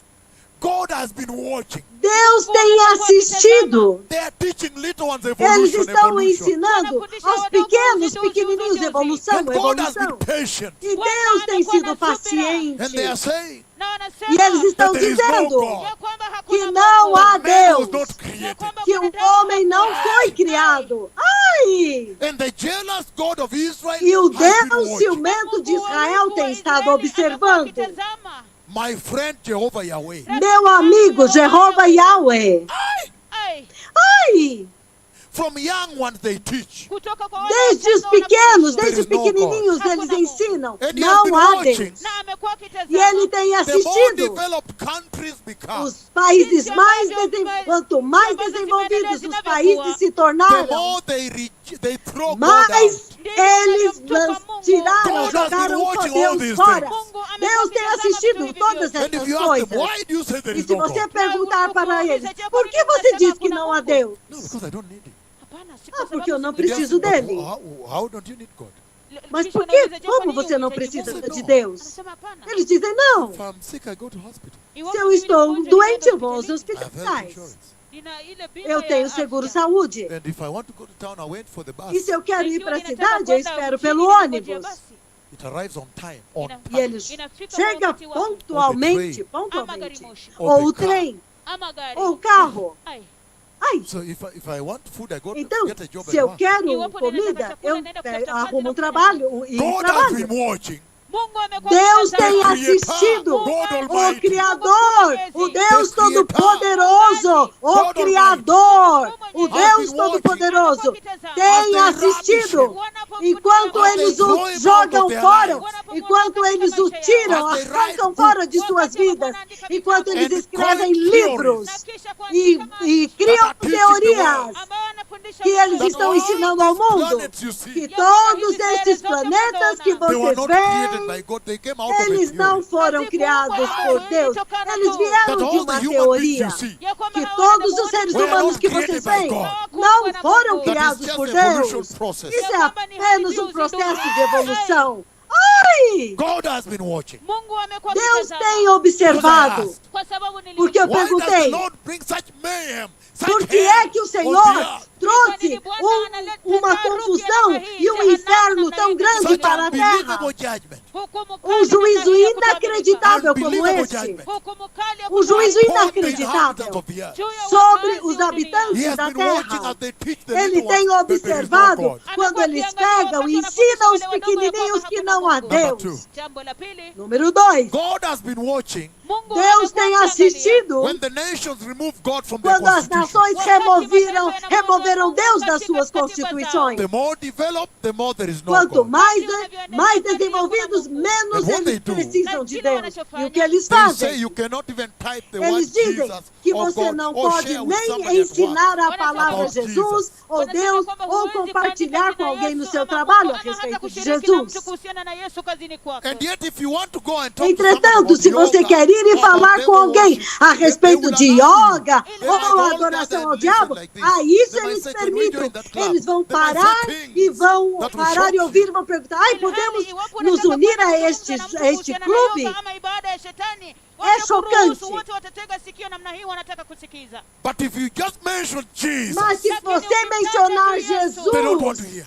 God has been watching. Deus tem assistido. They are teaching little ones Eles evolution, estão evolution. ensinando aos pequenos, pequenininhos, evolução, And God has been evolução. patient. E Deus tem sido And paciente. they are saying E eles estão that there is no dizendo God. que não há Man was Deus, not created. que o homem não foi criado. Ai! And the jealous God of Israel E o has been Deus watching. ciumento de Israel tem estado observando. My friend Jehovah Yahweh. Meu amigo Jeová Yahweh. Ai! From young ones they teach. kutoka kwa wale Desde os wachanga pequenos, wanafundishwa. desde os There is no pequenininhos, God. eles ensinam. And he has been Não há watching. Deus. Na amekuwa E akitazama. ele tem The more assistido. developed countries become, Os países mais desenvolvidos, quanto mais desenvolvidos os países se the tornaram, more they throw God mais out. eles tiraram, God has jogaram been o watching all Deus these fora. things. Deus tem assistido todas And if essas you ask them, coisas. why do you say there E is se no você God? perguntar para eles, por que você diz que não há Deus? No, because I don't need him. Hapana, si Ah, kwa porque eu não sababu preciso But dele. how don't you need God? Mas Kisha por quê? unauliza, je, kwa Como nini você não unahitaji precisa Mungu? de Deus? Anasema hapana. Eles dizem, não. If I'm sick, I go to hospital. Iwapo Se eu mimi ni estou mgonjwa, doente, eu ninaenda vou aos hospitalini. I have health hospitais. insurance. Nina ile bima Eu ya tenho afya. seguro saúde. And if I want to go to town, I wait for the bus. E se eu quero ir Ikiwa para a ninataka cidade, eu kwenda espero mjini, pelo ninangojea ônibus. basi. It arrives on time. On Ina- E time. ele Inafika chega wakati wake. pontualmente, Ou pontualmente. moshi. Ou o trem, Ama gari. ou o carro. Ai. Ai, So if I want food, I go to então, get a job se at eu work. quero Iwapo comida, ninataka eu chakula, naenda kutafuta kazi arrumo na um trabalho e God has trabalho. been watching. Mungu amekuwa Deus akitazama. tem assistido. God O Almighty. Criador, o Deus The Creator. Todo-Poderoso, o God Criador, o Has Deus been Todo-Poderoso watching. tem As they assistido. Wanapomfunika Enquanto maji, eles throw o him jogam out of their fora, lives. enquanto eles o tiram, As they arrancam write fora de suas books. vidas, enquanto eles And escrevem coin livros na kisha e, kuandika maji, e criam That are teaching the teorias world. ambao wanafundisha que eles watu. estão all ensinando ao these mundo planets you see, que todos esses planetas que they were vocês not created veem, by God. They came out of a eles não theory. foram criados por Deus, eles vieram That de all uma the human beings teoria. you see, Ya kwamba Que hawa todos os wanadamu seres were humanos not que created vocês by veem God. não foram That is criados just por the evolution Deus. process. Isso é apenas um processo de evolução. Ai! God has been watching. Mungu amekuwa Deus akitazama. tem observado. Kwa sababu Porque eu Why does the perguntei, Lord bring such mayhem, such por que é que o hell on Senhor the earth? trouxe uma confusão e um inferno tão grande Such para a terra? unbelievable judgment. Hukumu kali Um juízo namna hii ya kutoamilika. inacreditável como Unbelievable esse. judgment. Hukumu kali ya Um juízo kutoamilika. Upon the inhabitants inacreditável of the earth. Juu ya sobre wakazi os wa dunia. He habitantes has da been watching terra. as they teach the Ele little tem ones that there is no observado God. quando eles pegam e ensinam os pequenininhos que não há Number Deus. Jambo la pili, Número 2. God has been watching Mungu Deus amekuwa tem akiangalia. assistido when the nations remove God from their quando as constitution. nações removeram Deus das suas constituições. The more developed, the more there is no Quanto God. mais desenvolvidos, menos And what eles they do, precisam de Deus. E o que eles They say fazem? you cannot even type the word Eles dizem Jesus que or você God não or pode share with nem somebody at work. ensinar a palavra about Jesus Jesus. ou Deus ou compartilhar com alguém no seu trabalho a respeito de Jesus. And yet if you want to go and talk Entretanto, to se somebody você about quer ir e yoga, falar or com alguém devil a worship, respeito they de will allow yoga you. ou They adoração all ao gather diabo, and listen like this. isso They might eles say, "Can we join permitem. that club?" Eles vão They might parar say e vão that will parar shock e ouvir, you. vão perguntar, ai, podemos nos unir a este clube? É chocante. But if you just mention Jesus, Mas se você mencionar Jesus, they don't want to hear.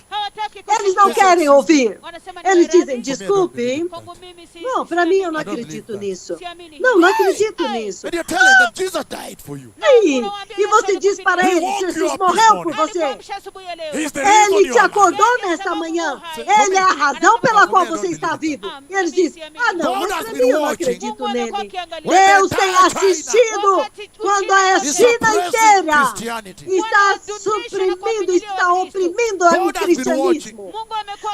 eles não querem ouvir. Eles dizem, Deus. desculpe. Não, para mim eu não acredito nisso. Não, não acredito nisso. And you're telling them Jesus died for you. E você diz para ele, Jesus morreu por você. He's the reason Ele you te are alive. acordou nesta manhã. Ele é a razão pela qual você está vivo. E eles dizem, não, mas para mim eu não acredito nele. Deus tem assistido quando a China inteira está suprimindo, está oprimindo o cristianismo.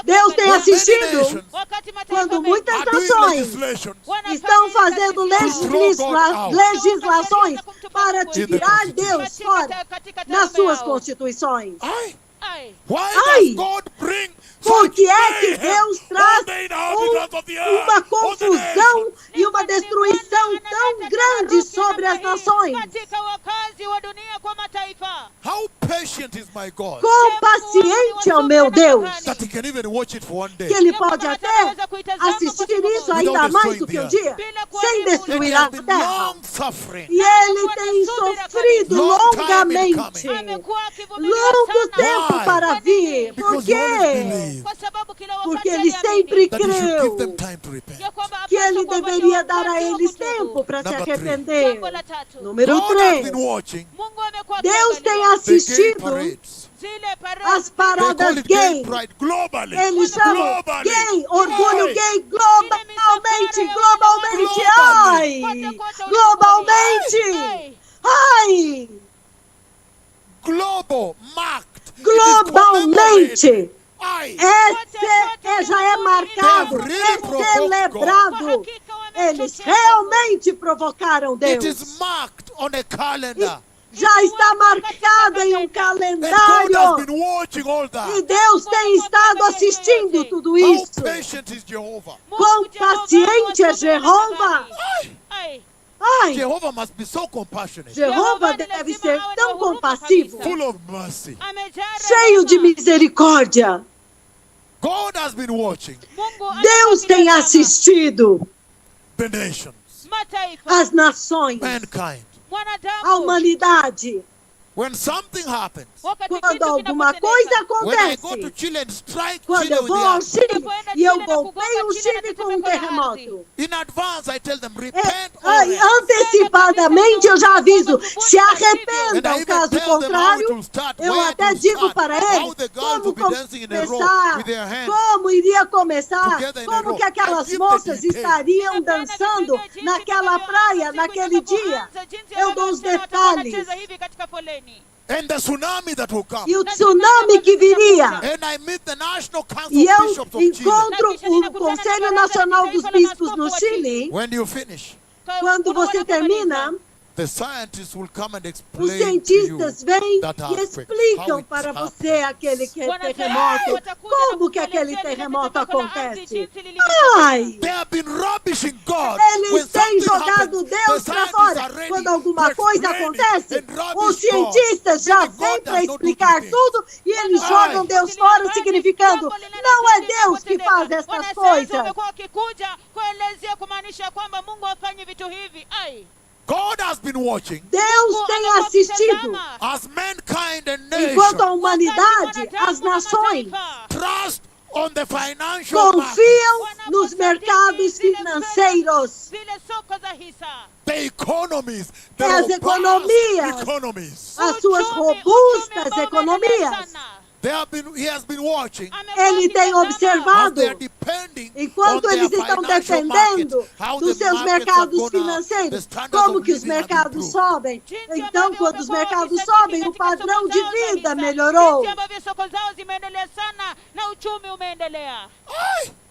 Deus tem assistido quando muitas Are doing nações legislation estão fazendo legislações para tirar Deus fora nas suas constituições. Why Ai. does God bring Por such que é que mayhem Deus on traz the inhabitants of the earth, uma on the confusão nations? e uma destruição tão grande sobre as nações? How patient is my God Quão paciente é o meu Deus, that he can even watch it for one day? que Ele pode até assistir isso ainda mais do que um dia, sem And he destruir has a been terra. long suffering. E Ele tem sofrido longamente, longo tempo Why? para vir. Por Because he always quê? believed Porque Ele sempre that he should give creu them time to repent. que Ele deveria dar a eles tempo para se Number three. arrepender. Número God has 3. been watching Deus tem the gay assistido parades. as They call paradas it gay gay. pride globally. Eles chamam Globally. gay, orgulho Why? gay, globalmente, globalmente, ai! Globalmente! Ai! Global marked globalmente. Já é marcado, é celebrado. Eles realmente provocaram Deus. It is marked on a calendar. Já está marcado em um calendário. E Deus tem estado assistindo tudo isso. Quão paciente é Jeová. Ai, Jehovah must be so compassionate. Jeová deve ser tão compassivo, Full of mercy. cheio de misericórdia. God has been watching Deus tem assistido the nations, as nações, mankind. a humanidade. When something happens, Quando alguma coisa when I go to acontece, Chile and strike quando Chile eu with vou the ao axe, Chile e eu golpeio o Chile com um terremoto, in advance I tell them, repent antecipadamente eu já aviso, se arrependam, caso contrário, eu até digo para eles como iria começar, como que aquelas moças estariam dançando naquela praia, naquele dia. Eu dou os detalhes. and the tsunami that will come. E o tsunami que viria. And I meet the National Council E of eu Bishops of Chile. encontro o Conselho Nacional dos Bispos no Chile. When you finish, Quando você termina, the scientists will come and os explain to you cientistas vêm that e earthquake, explicam how para it você happened. aquele terremoto, como que aquele terremoto acontece. Ai! They have been rubbishing God. Eles When têm something jogado happens, Deus the para scientists fora. are ready Quando to alguma coisa explain it acontece, and rubbish os cientistas já God. vêm God para does not do explicar these tudo e eles jogam Deus fora, significando não é Deus que faz essas coisas. God has been watching Deus tem assistido as mankind and enquanto a nations humanidade, as nações, trust on the financial market, confiam nos mercados financeiros. the economies, the As robust economias. economies. As suas robustas economias. He has been watching Ele tem how observado, they are depending enquanto on their eles estão financial dependendo markets, how dos the seus markets have mercados gone up, the financeiros, standards como of que os living have mercados improved. sobem. Então, quando os mercados sobem, o padrão de vida melhorou.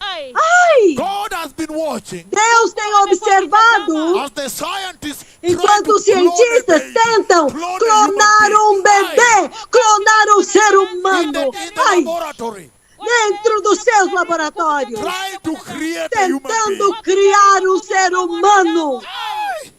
Ai! God has been watching Deus tem observado as the scientists enquanto os try to clone a cientistas baby, tentam clone a clonar human um being. bebê, clonar um ser in humano. the Ai! laboratory, Dentro dos seus laboratórios, trying to create a human tentando being. criar um ser humano. Ai!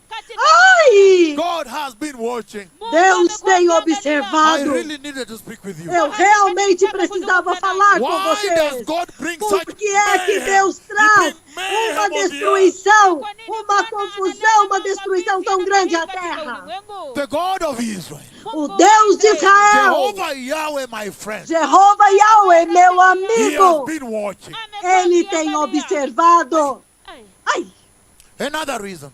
God has been watching. Deus tem I observado. really needed to speak with you. Eu realmente precisava falar com Why does vocês. God bring such Por que é que mayhem? Deus traz He brings mayhem uma on the earth. destruição, uma confusão, uma destruição tão grande à terra? The God of Israel, O Deus de Israel, Jehovah Yahweh, my friend, Jeová Yahweh, meu He has amigo, been watching. Ele tem observado. Ai, Another reason,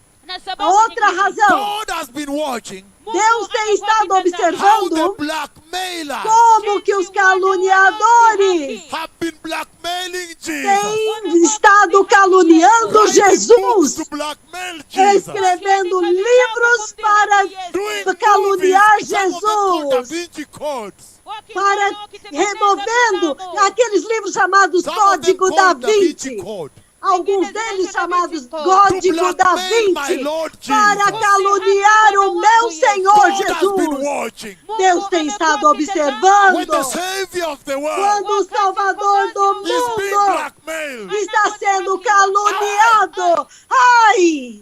outra razão. God has been watching Deus tem estado how the observando blackmailers como que os caluniadores have been blackmailing Jesus. têm estado caluniando Writing books Jesus, to blackmail Jesus. escrevendo livros para Doing caluniar movies, some of them called Da Jesus, Vinci Codes. para removendo aqueles livros chamados Some of them Código da called Da Vinci Vinci, Code. alguns deles chamados Código da blackmail my Vinci, Lord para Jesus. caluniar o meu Senhor God has been Jesus. watching Deus tem estado when observando the Savior of the world quando o Salvador do is being mundo blackmailed. está sendo caluniado. Ai!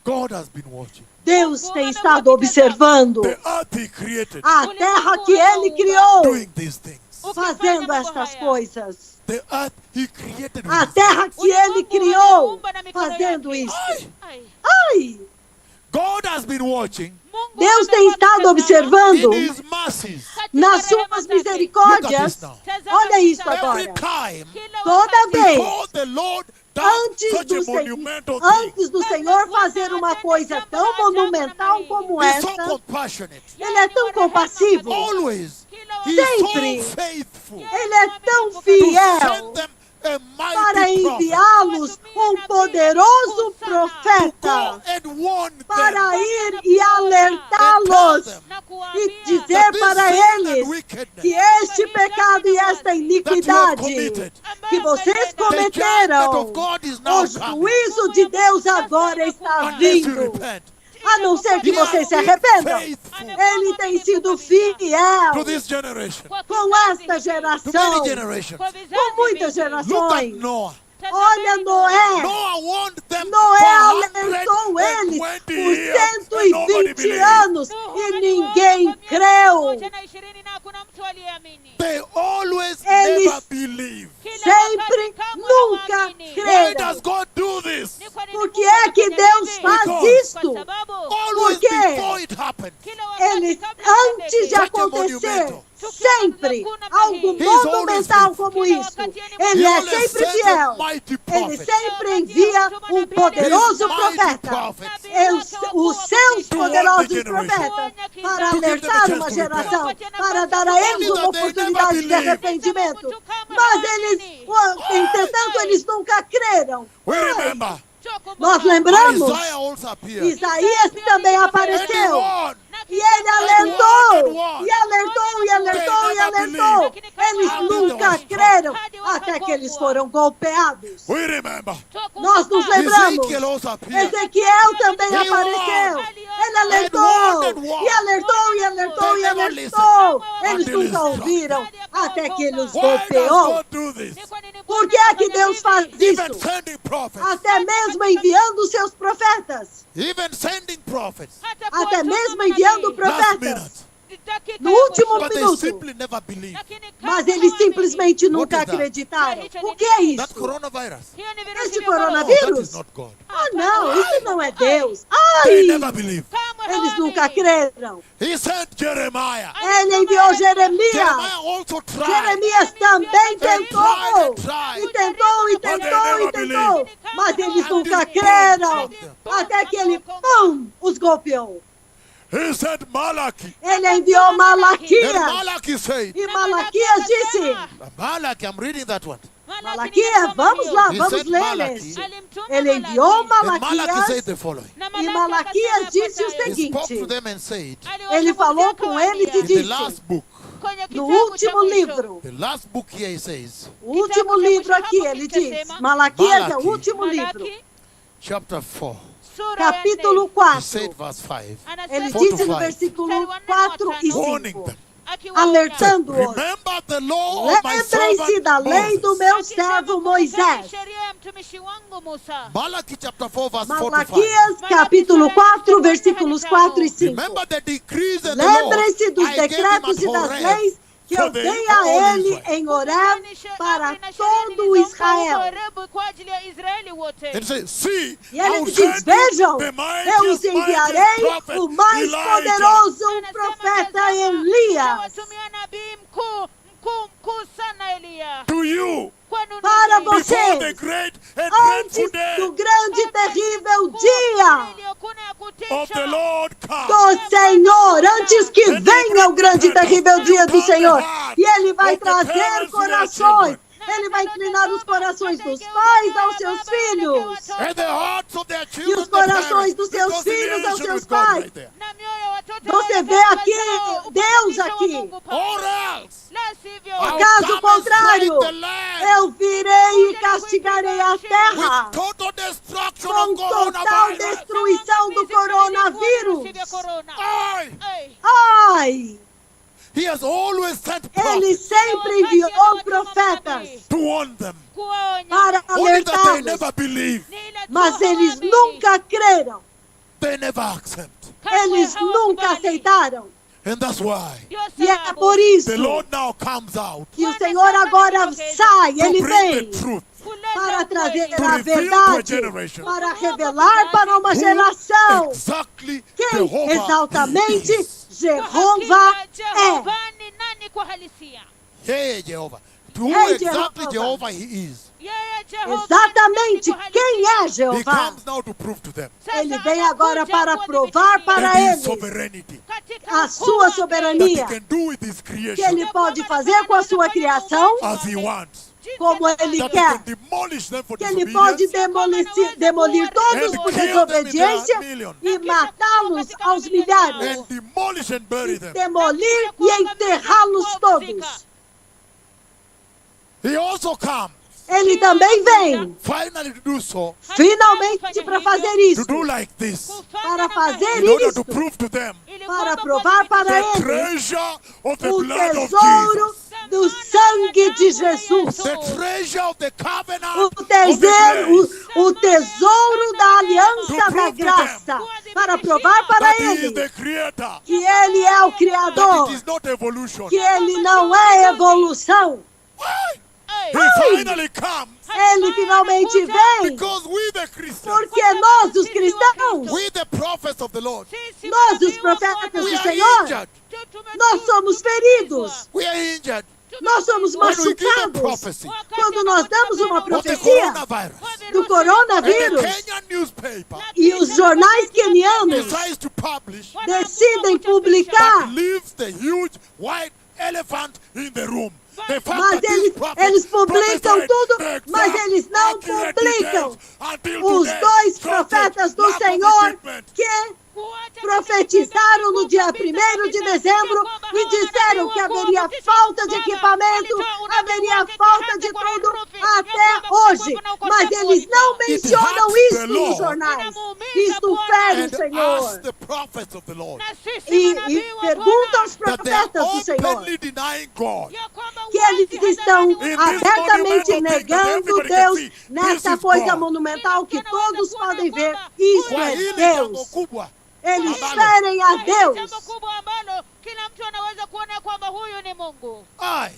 God has been watching. Deus tem estado observando The earth He created a terra que Ele criou, doing these things. fazendo estas coisas. The earth He created A with His terra que Ele criou, fazendo isso. Ai! God has been watching Deus tem estado observando in His mercies. nas suas Look at misericórdias. this now. Olha isso Every agora. time Toda vez, before the Lord does such a monumental thing, antes do Senhor fazer uma coisa tão monumental como He's so essa, compassionate. Ele é tão compassivo. Always. He Sempre. is so faithful Ele é tão to fiel send them a mighty para prophet enviá-los poderoso to profeta go and warn them para ir e alertá-los e dizer that this para sin and eles wickedness que este pecado e esta that you have iniquidade committed, que vocês the judgment cometeram, of God is now o coming juízo de Deus agora está unless you vindo. repent. A não ser que He has vocês se been arrependam. faithful Ele tem sido to fiel this generation, com esta to many geração, generations. com muitas Look at gerações. Noah. Olha Noé. Noah warned them Noé for alertou eles 120 por years and nobody 120 believed. anos e ninguém creu. They always Eles never believe. Sempre, nunca Why creram. does God do this? Por que é que Deus faz isto? Always quê? before it happened. Ele, antes de acontecer, sempre, algo monumental como isso, Ele He é always sempre sends fiel. a mighty Ele prophet. sempre envia poderoso profeta. Os seus poderosos profetas para alertar uma geração, para dar a eles uma oportunidade de arrependimento. Mas eles, entretanto, eles nunca creram. We remember Nós lembramos, Isaiah also appeared. Isaías também And he apareceu. warned. E ele alertou, e alertou, e alertou, e alertou. Eles nunca creram até que eles foram golpeados. We remember Nós nos lembramos. Ezekiel also appeared. Ezequiel também apareceu. Ele alertou, e alertou, e alertou, e alertou. Eles nunca ouviram até que ele os Why does golpeou. God do this? Por que é que Deus faz Even isso? sending prophets. Até mesmo enviando seus profetas. Even sending prophets. Até mesmo enviando Last profetas. minute. No último But they minuto. simply never believe. Mas eles simplesmente nunca What is that? acreditaram. O que é That isso? coronavirus. Este That coronavírus? is not God. Ah, não, isso não é Deus. They Ai, never believe. eles nunca creram. He sent Jeremiah. Ele enviou Jeremias. Jeremiah also tried. Jeremias também tentou. tried. E tentou, e tentou, e tentou. Mas eles nunca creram. Até que ele, pum, os golpeou. He sent Malachi. Ele enviou And Malaquias. Malachi said, E Malaquias disse, Malachi, I'm reading that one. Malaquias, vamos lá, He vamos sent ler Malachi. este. Ele enviou And Malachi Malaquias said the following. e Malaquias disse o He spoke to seguinte. them and said, Ele falou com eles e in the disse, last book, no último livro, the last book here he says, o último livro aqui, ele diz, Malaquias é o último livro, chapter 4, capítulo he 4. said verse 5, Ele 4 to disse no 5, versículo 4 e warning 5, them. alertando-os. Remember the law of my Lembrem-se servant da lei do Moses. meu servo Moisés. Malachi chapter 4 verse 4 to 5. Malaquias, capítulo 4, versículos 4 e 5. Remember the decrees and the laws Lembrem-se dos I gave him decretos at e das Horeb leis que for eu the dei whole a ele Israel. em Horeb para todo Israel. And say, see, E I ele will diz, send vejam, the eu os mightiest enviarei prophet, o mais Elijah. poderoso profeta Elias To you, para before the vocês, great and antes dreadful day do grande e terrível dia of the Lord come. do Senhor, antes que venha o grande e terrível dia do Senhor. E Ele vai trazer corações, Ele vai inclinar os corações dos pais aos seus filhos. And the hearts of their E children, os corações dos seus filhos aos seus pais. Você vê aqui, Deus aqui. Or else, Caso contrário, eu virei e castigarei a terra with total destruction com of total coronavirus. destruição do coronavírus. Ai! Ai! He has always sent Ele prophets sempre enviou profetas to warn them. para Only that they alertá-los, never believe. mas eles nunca creram, They never accept. eles nunca aceitaram. And that's why E é por isso the Lord now comes out que o Senhor agora sai, to Ele bring vem the truth. para trazer To a reveal to a verdade, generation para revelar para uma geração Exactly quem Jehovah exatamente is. Jeová é. Hey, Jehovah. To who Hey, exactly Jehovah. Jehovah he is. Exatamente quem é He Jeová. comes now to prove to them Ele vem agora para provar para that his eles sovereignty, a sua that he soberania, can do with his que creation ele pode fazer com a sua criação as he wants. como Ele that quer. he can demolish them for Que Ele pode disobedience, demolir todos por desobediência e matá-los aos milhares. and demolish and bury them. Demolir e enterrá-los todos. He also comes Ele também vem, finally to do so, finalmente, para fazer to isso. do like this, Para fazer in order isso. to prove to them Para provar para the eles treasure of the o blood of tesouro Jesus, do sangue de Jesus. the treasure of the covenant O of the grace, tesouro da aliança da graça. Para provar para that he is ele the creator, que Ele é o that Criador. it is not evolution. Que Ele não é evolução. He finally comes Ele finalmente vem. because we the Christians, Porque nós, os cristãos, we the prophets of the Lord, nós, os profetas we do are Senhor, injured. nós somos feridos. We are injured Nós somos when we give a machucados prophecy quando nós damos uma of the profecia coronavirus. do And the coronavírus Kenyan newspaper e os jornais quenianos decides to publish, decidem but publicar, leaves the huge white elephant in the room. The fact mas that these eles prophets publicam prophesied tudo, the exact mas eles não accurate publicam details until os today. dois Shortage, profetas do lack of Senhor equipment. que profetizaram no dia 1º de dezembro e disseram que haveria falta de equipamento, haveria falta de tudo até hoje. Mas eles não mencionam isso nos jornais. Isto fere o And Senhor. ask the prophets of the Lord E pergunta aos that they are profetas do Senhor openly denying God. que eles estão abertamente negando Deus nessa coisa monumental que todos podem ver. Isso Kwa é hili jambo Deus. kubwa Eles ferem a Deus. jambo kubwa ambalo kila mtu anaweza kuona kwamba huyu ni Mungu. Ai.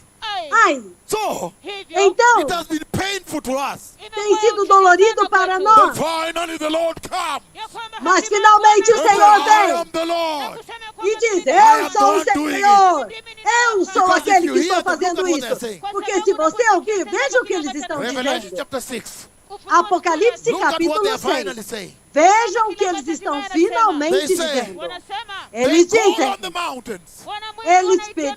Ai, So, Hivyo então, it has been painful to us. tem sido dolorido para But nós. finally the Lord comes. Mas finalmente o And Senhor I vem am the Lord. e diz: Eu sou o Senhor. Eu sou Because aquele if que you estou hear them, fazendo look at what they're isso. saying. Porque se você ouvir, veja o que eles estão Revelation dizendo. chapter 6. Apocalipse Look at what they capítulo are 6. finally saying. Vejam o que eles estão finalmente They say, dizendo. They Eles call dizem, on the mountains.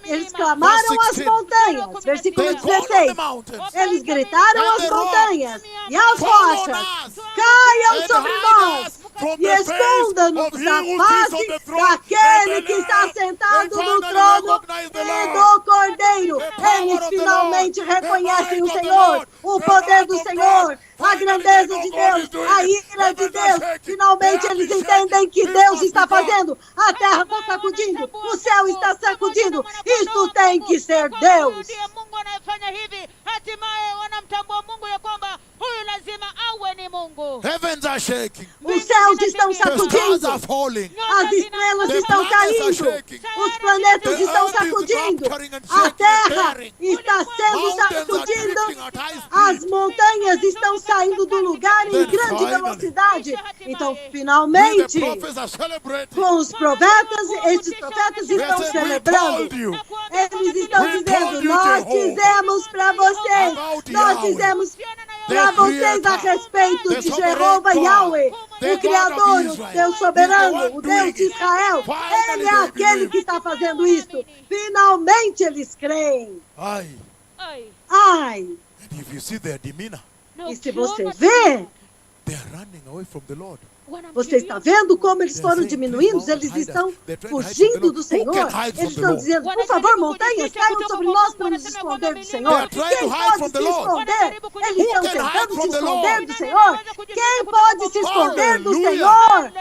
eles clamaram às montanhas. Versículo They call on the 16. mountains. Eles gritaram And às the montanhas e às Fall on rochas: us. Caiam And sobre hide nós us from e the face escondam-nos of he da who sits on the face throne daquele and the que está Lamb. sentado They no finally trono recognize the e Lord. do Cordeiro. The power Eles of the finalmente Lord. The reconhecem might o of the Senhor, Lord. o The poder wrath do of Senhor, God. a Finally grandeza they de know God Deus, is doing a it. ira de Heavens are Deus. shaking. Finalmente The earth eles is entendem shaking. que It Deus must be está God. fazendo. A terra está sacudindo, o céu está sacudindo. Isto tem que ser Deus. Mungu anayefanya hivi, hatimaye wanamtambua Mungu ya kwamba huyu lazima awe ni Mungu. Heavens are shaking. Os céus estão The stars sacudindo. are falling. As estrelas The estão planets are caindo. shaking. Os planetas The estão earth is sacudindo. rupturing and A shaking terra and tearing. está sendo Mountains are sacudida. drifting at high As speed. montanhas estão saindo do lugar em Then grande finally, velocidade. Então, We, the finalmente, prophets, are celebrating. com os profetas, estes profetas We estão said, we celebrando. told you Eles estão We dizendo: told you, nós Jehovah, dizemos para vocês, about nós Yahweh, dizemos the para vocês a Creator, respeito the de sovereign Jeová God, Yahweh, the o God Criador, of o Israel. Deus He's the soberano, one o doing Deus de it. Israel. Finally Ele é they aquele believe. que está fazendo isto. Finalmente eles creem. Aye. Ai, And if you see their demeanor, e se você vê, they are running away from the Lord. você está vendo como eles foram diminuindo? Eles estão fugindo do Senhor. Eles estão dizendo: por favor, montanhas, caiam sobre nós para nos esconder do Senhor. Quem pode se esconder? Eles estão tentando se esconder do Senhor. Quem pode se esconder do Senhor?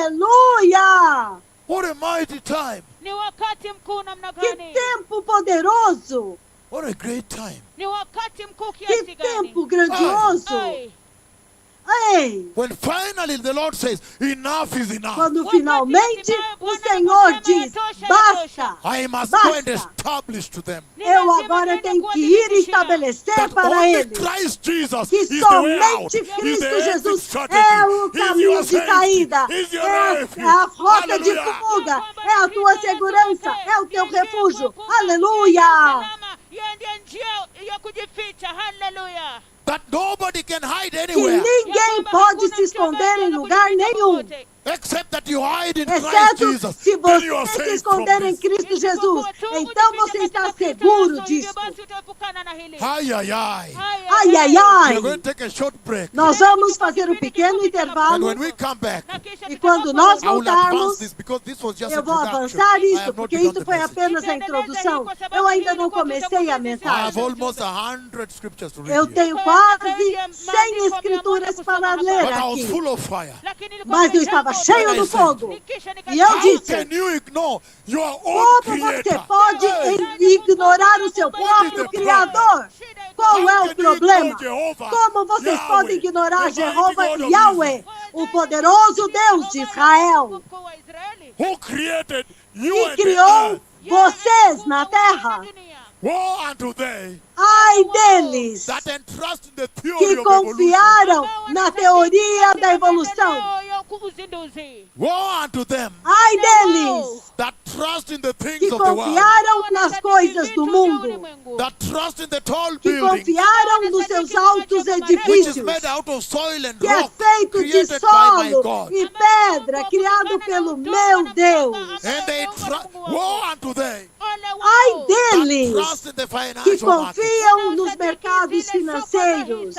Aleluia! What a mighty time. Ni wakati mkuu namna Que gani? tempo poderoso! What a great time. Ni wakati mkuu Que kiasi gani? tempo grandioso! Ai, Ei! When finally the Lord says, enough is enough. Quando finalmente o Senhor diz: basta! I must go and Basta. establish to them Eu agora tenho que ir e estabelecer that para only eles Christ Jesus que is the way out. somente He's Cristo the exit Jesus strategy. é o He's caminho your de safety. saída, He's your é refuge. a rota de Hallelujah. fuga, é a tua segurança, é o teu refúgio. Aleluia! Yeye ndiye njia ya kujificha. Haleluya. That nobody can hide Que anywhere. ninguém pode se esconder em lugar nenhum. Except that you hide in Christ Exceto Jesus. se Then you are você se saved esconder from em this. Cristo Jesus. Então você está seguro disso. Ai, ai, ai. Ai, ai, We are ai. going to take a short break. Nós vamos fazer um pequeno And intervalo. when we come back, E quando nós I will advance voltarmos, this because this was just eu vou introduction. avançar I isso, have not porque begun isso the foi message. apenas a introdução. Eu ainda não comecei a I have mensagem. almost 100 scriptures to read Eu here. tenho quase 100 escrituras para ler But I was aqui. full of fire. Mas eu estava cheio do fogo. E eu How disse, can you ignore your own como você creator? pode ignorar o seu próprio Criador? Qual é o problema? Como vocês podem ignorar Jeová Yahweh, o poderoso Deus de Israel, Who created you que and the criou earth? vocês na terra? Woe unto they Ai deles that entrust in the theory que of evolution. confiaram na teoria da evolução. Woe unto them Ai deles that trust in the things que of the world. confiaram nas coisas do mundo, That trust in the tall que building confiaram nos seus altos which is edifícios, made out of soil and que é rock feito de created by my solo God. e pedra, criado pelo meu Deus. And they woe unto they Ai that deles trust in the que financial market. confiam nos mercados financeiros.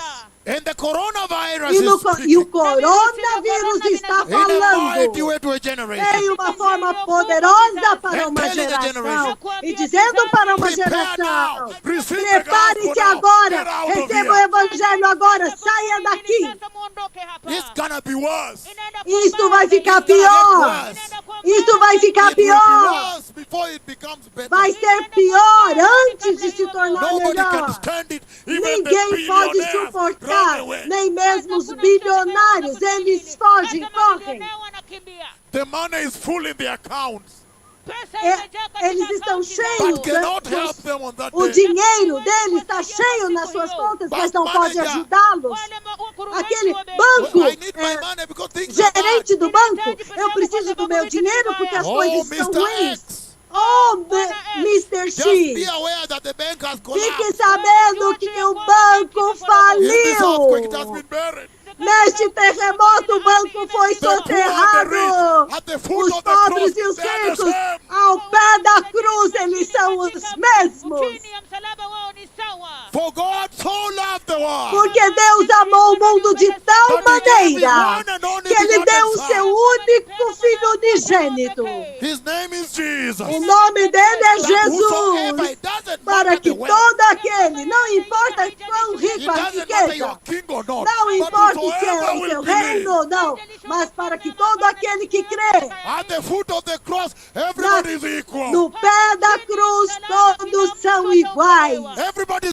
And the coronavirus E, is e o speaking coronavírus está in a mighty falando way to a em generation. uma forma poderosa para And uma telling the geração. generation, E dizendo para uma prepare geração, now, receive the prepare-se gospel now, agora, get out of receba o here. evangelho agora, saia daqui. It's gonna be worse. Isto vai ficar It's gonna pior. get worse. Isto vai ficar It will be pior. worse before it becomes better. Vai ser pior antes de se tornar Nobody can melhor. stand it. Even the Ninguém pode billionaires suportar, run away. nem mesmo os bilionários. Eles fogem, correm. The money is full in the accounts. Eles estão cheios. But cannot help them on that O day. dinheiro deles está cheio nas suas contas, mas não pode ajudá-los. Aquele banco, I need my money because things are bad. gerente do banco, eu preciso do meu dinheiro porque as Oh, coisas estão Mr. ruins. X. Oh, Mr. Just be X, aware that the bank has fique collapsed. sabendo que o banco In this earthquake, it has faliu. been buried. Neste terremoto, o banco foi soterrado. At the foot Os of the pobres cross, e os they are the ricos, same. ao pé da cruz, eles são os mesmos. For God so loved the world Porque Deus amou o mundo de tal maneira que Ele deu o seu único Filho unigênito. His name is Jesus. O nome dele é Whosoever, Jesus. it doesn't Para matter que the wealth. todo aquele, não importa quão It rico a doesn't matter you riqueza, are king or not. não But importa se é whosoever o will seu believe. reino ou não, mas para que todo aquele que crê At the foot of the cross, everybody is equal. no pé da cruz, todos são iguais. Everybody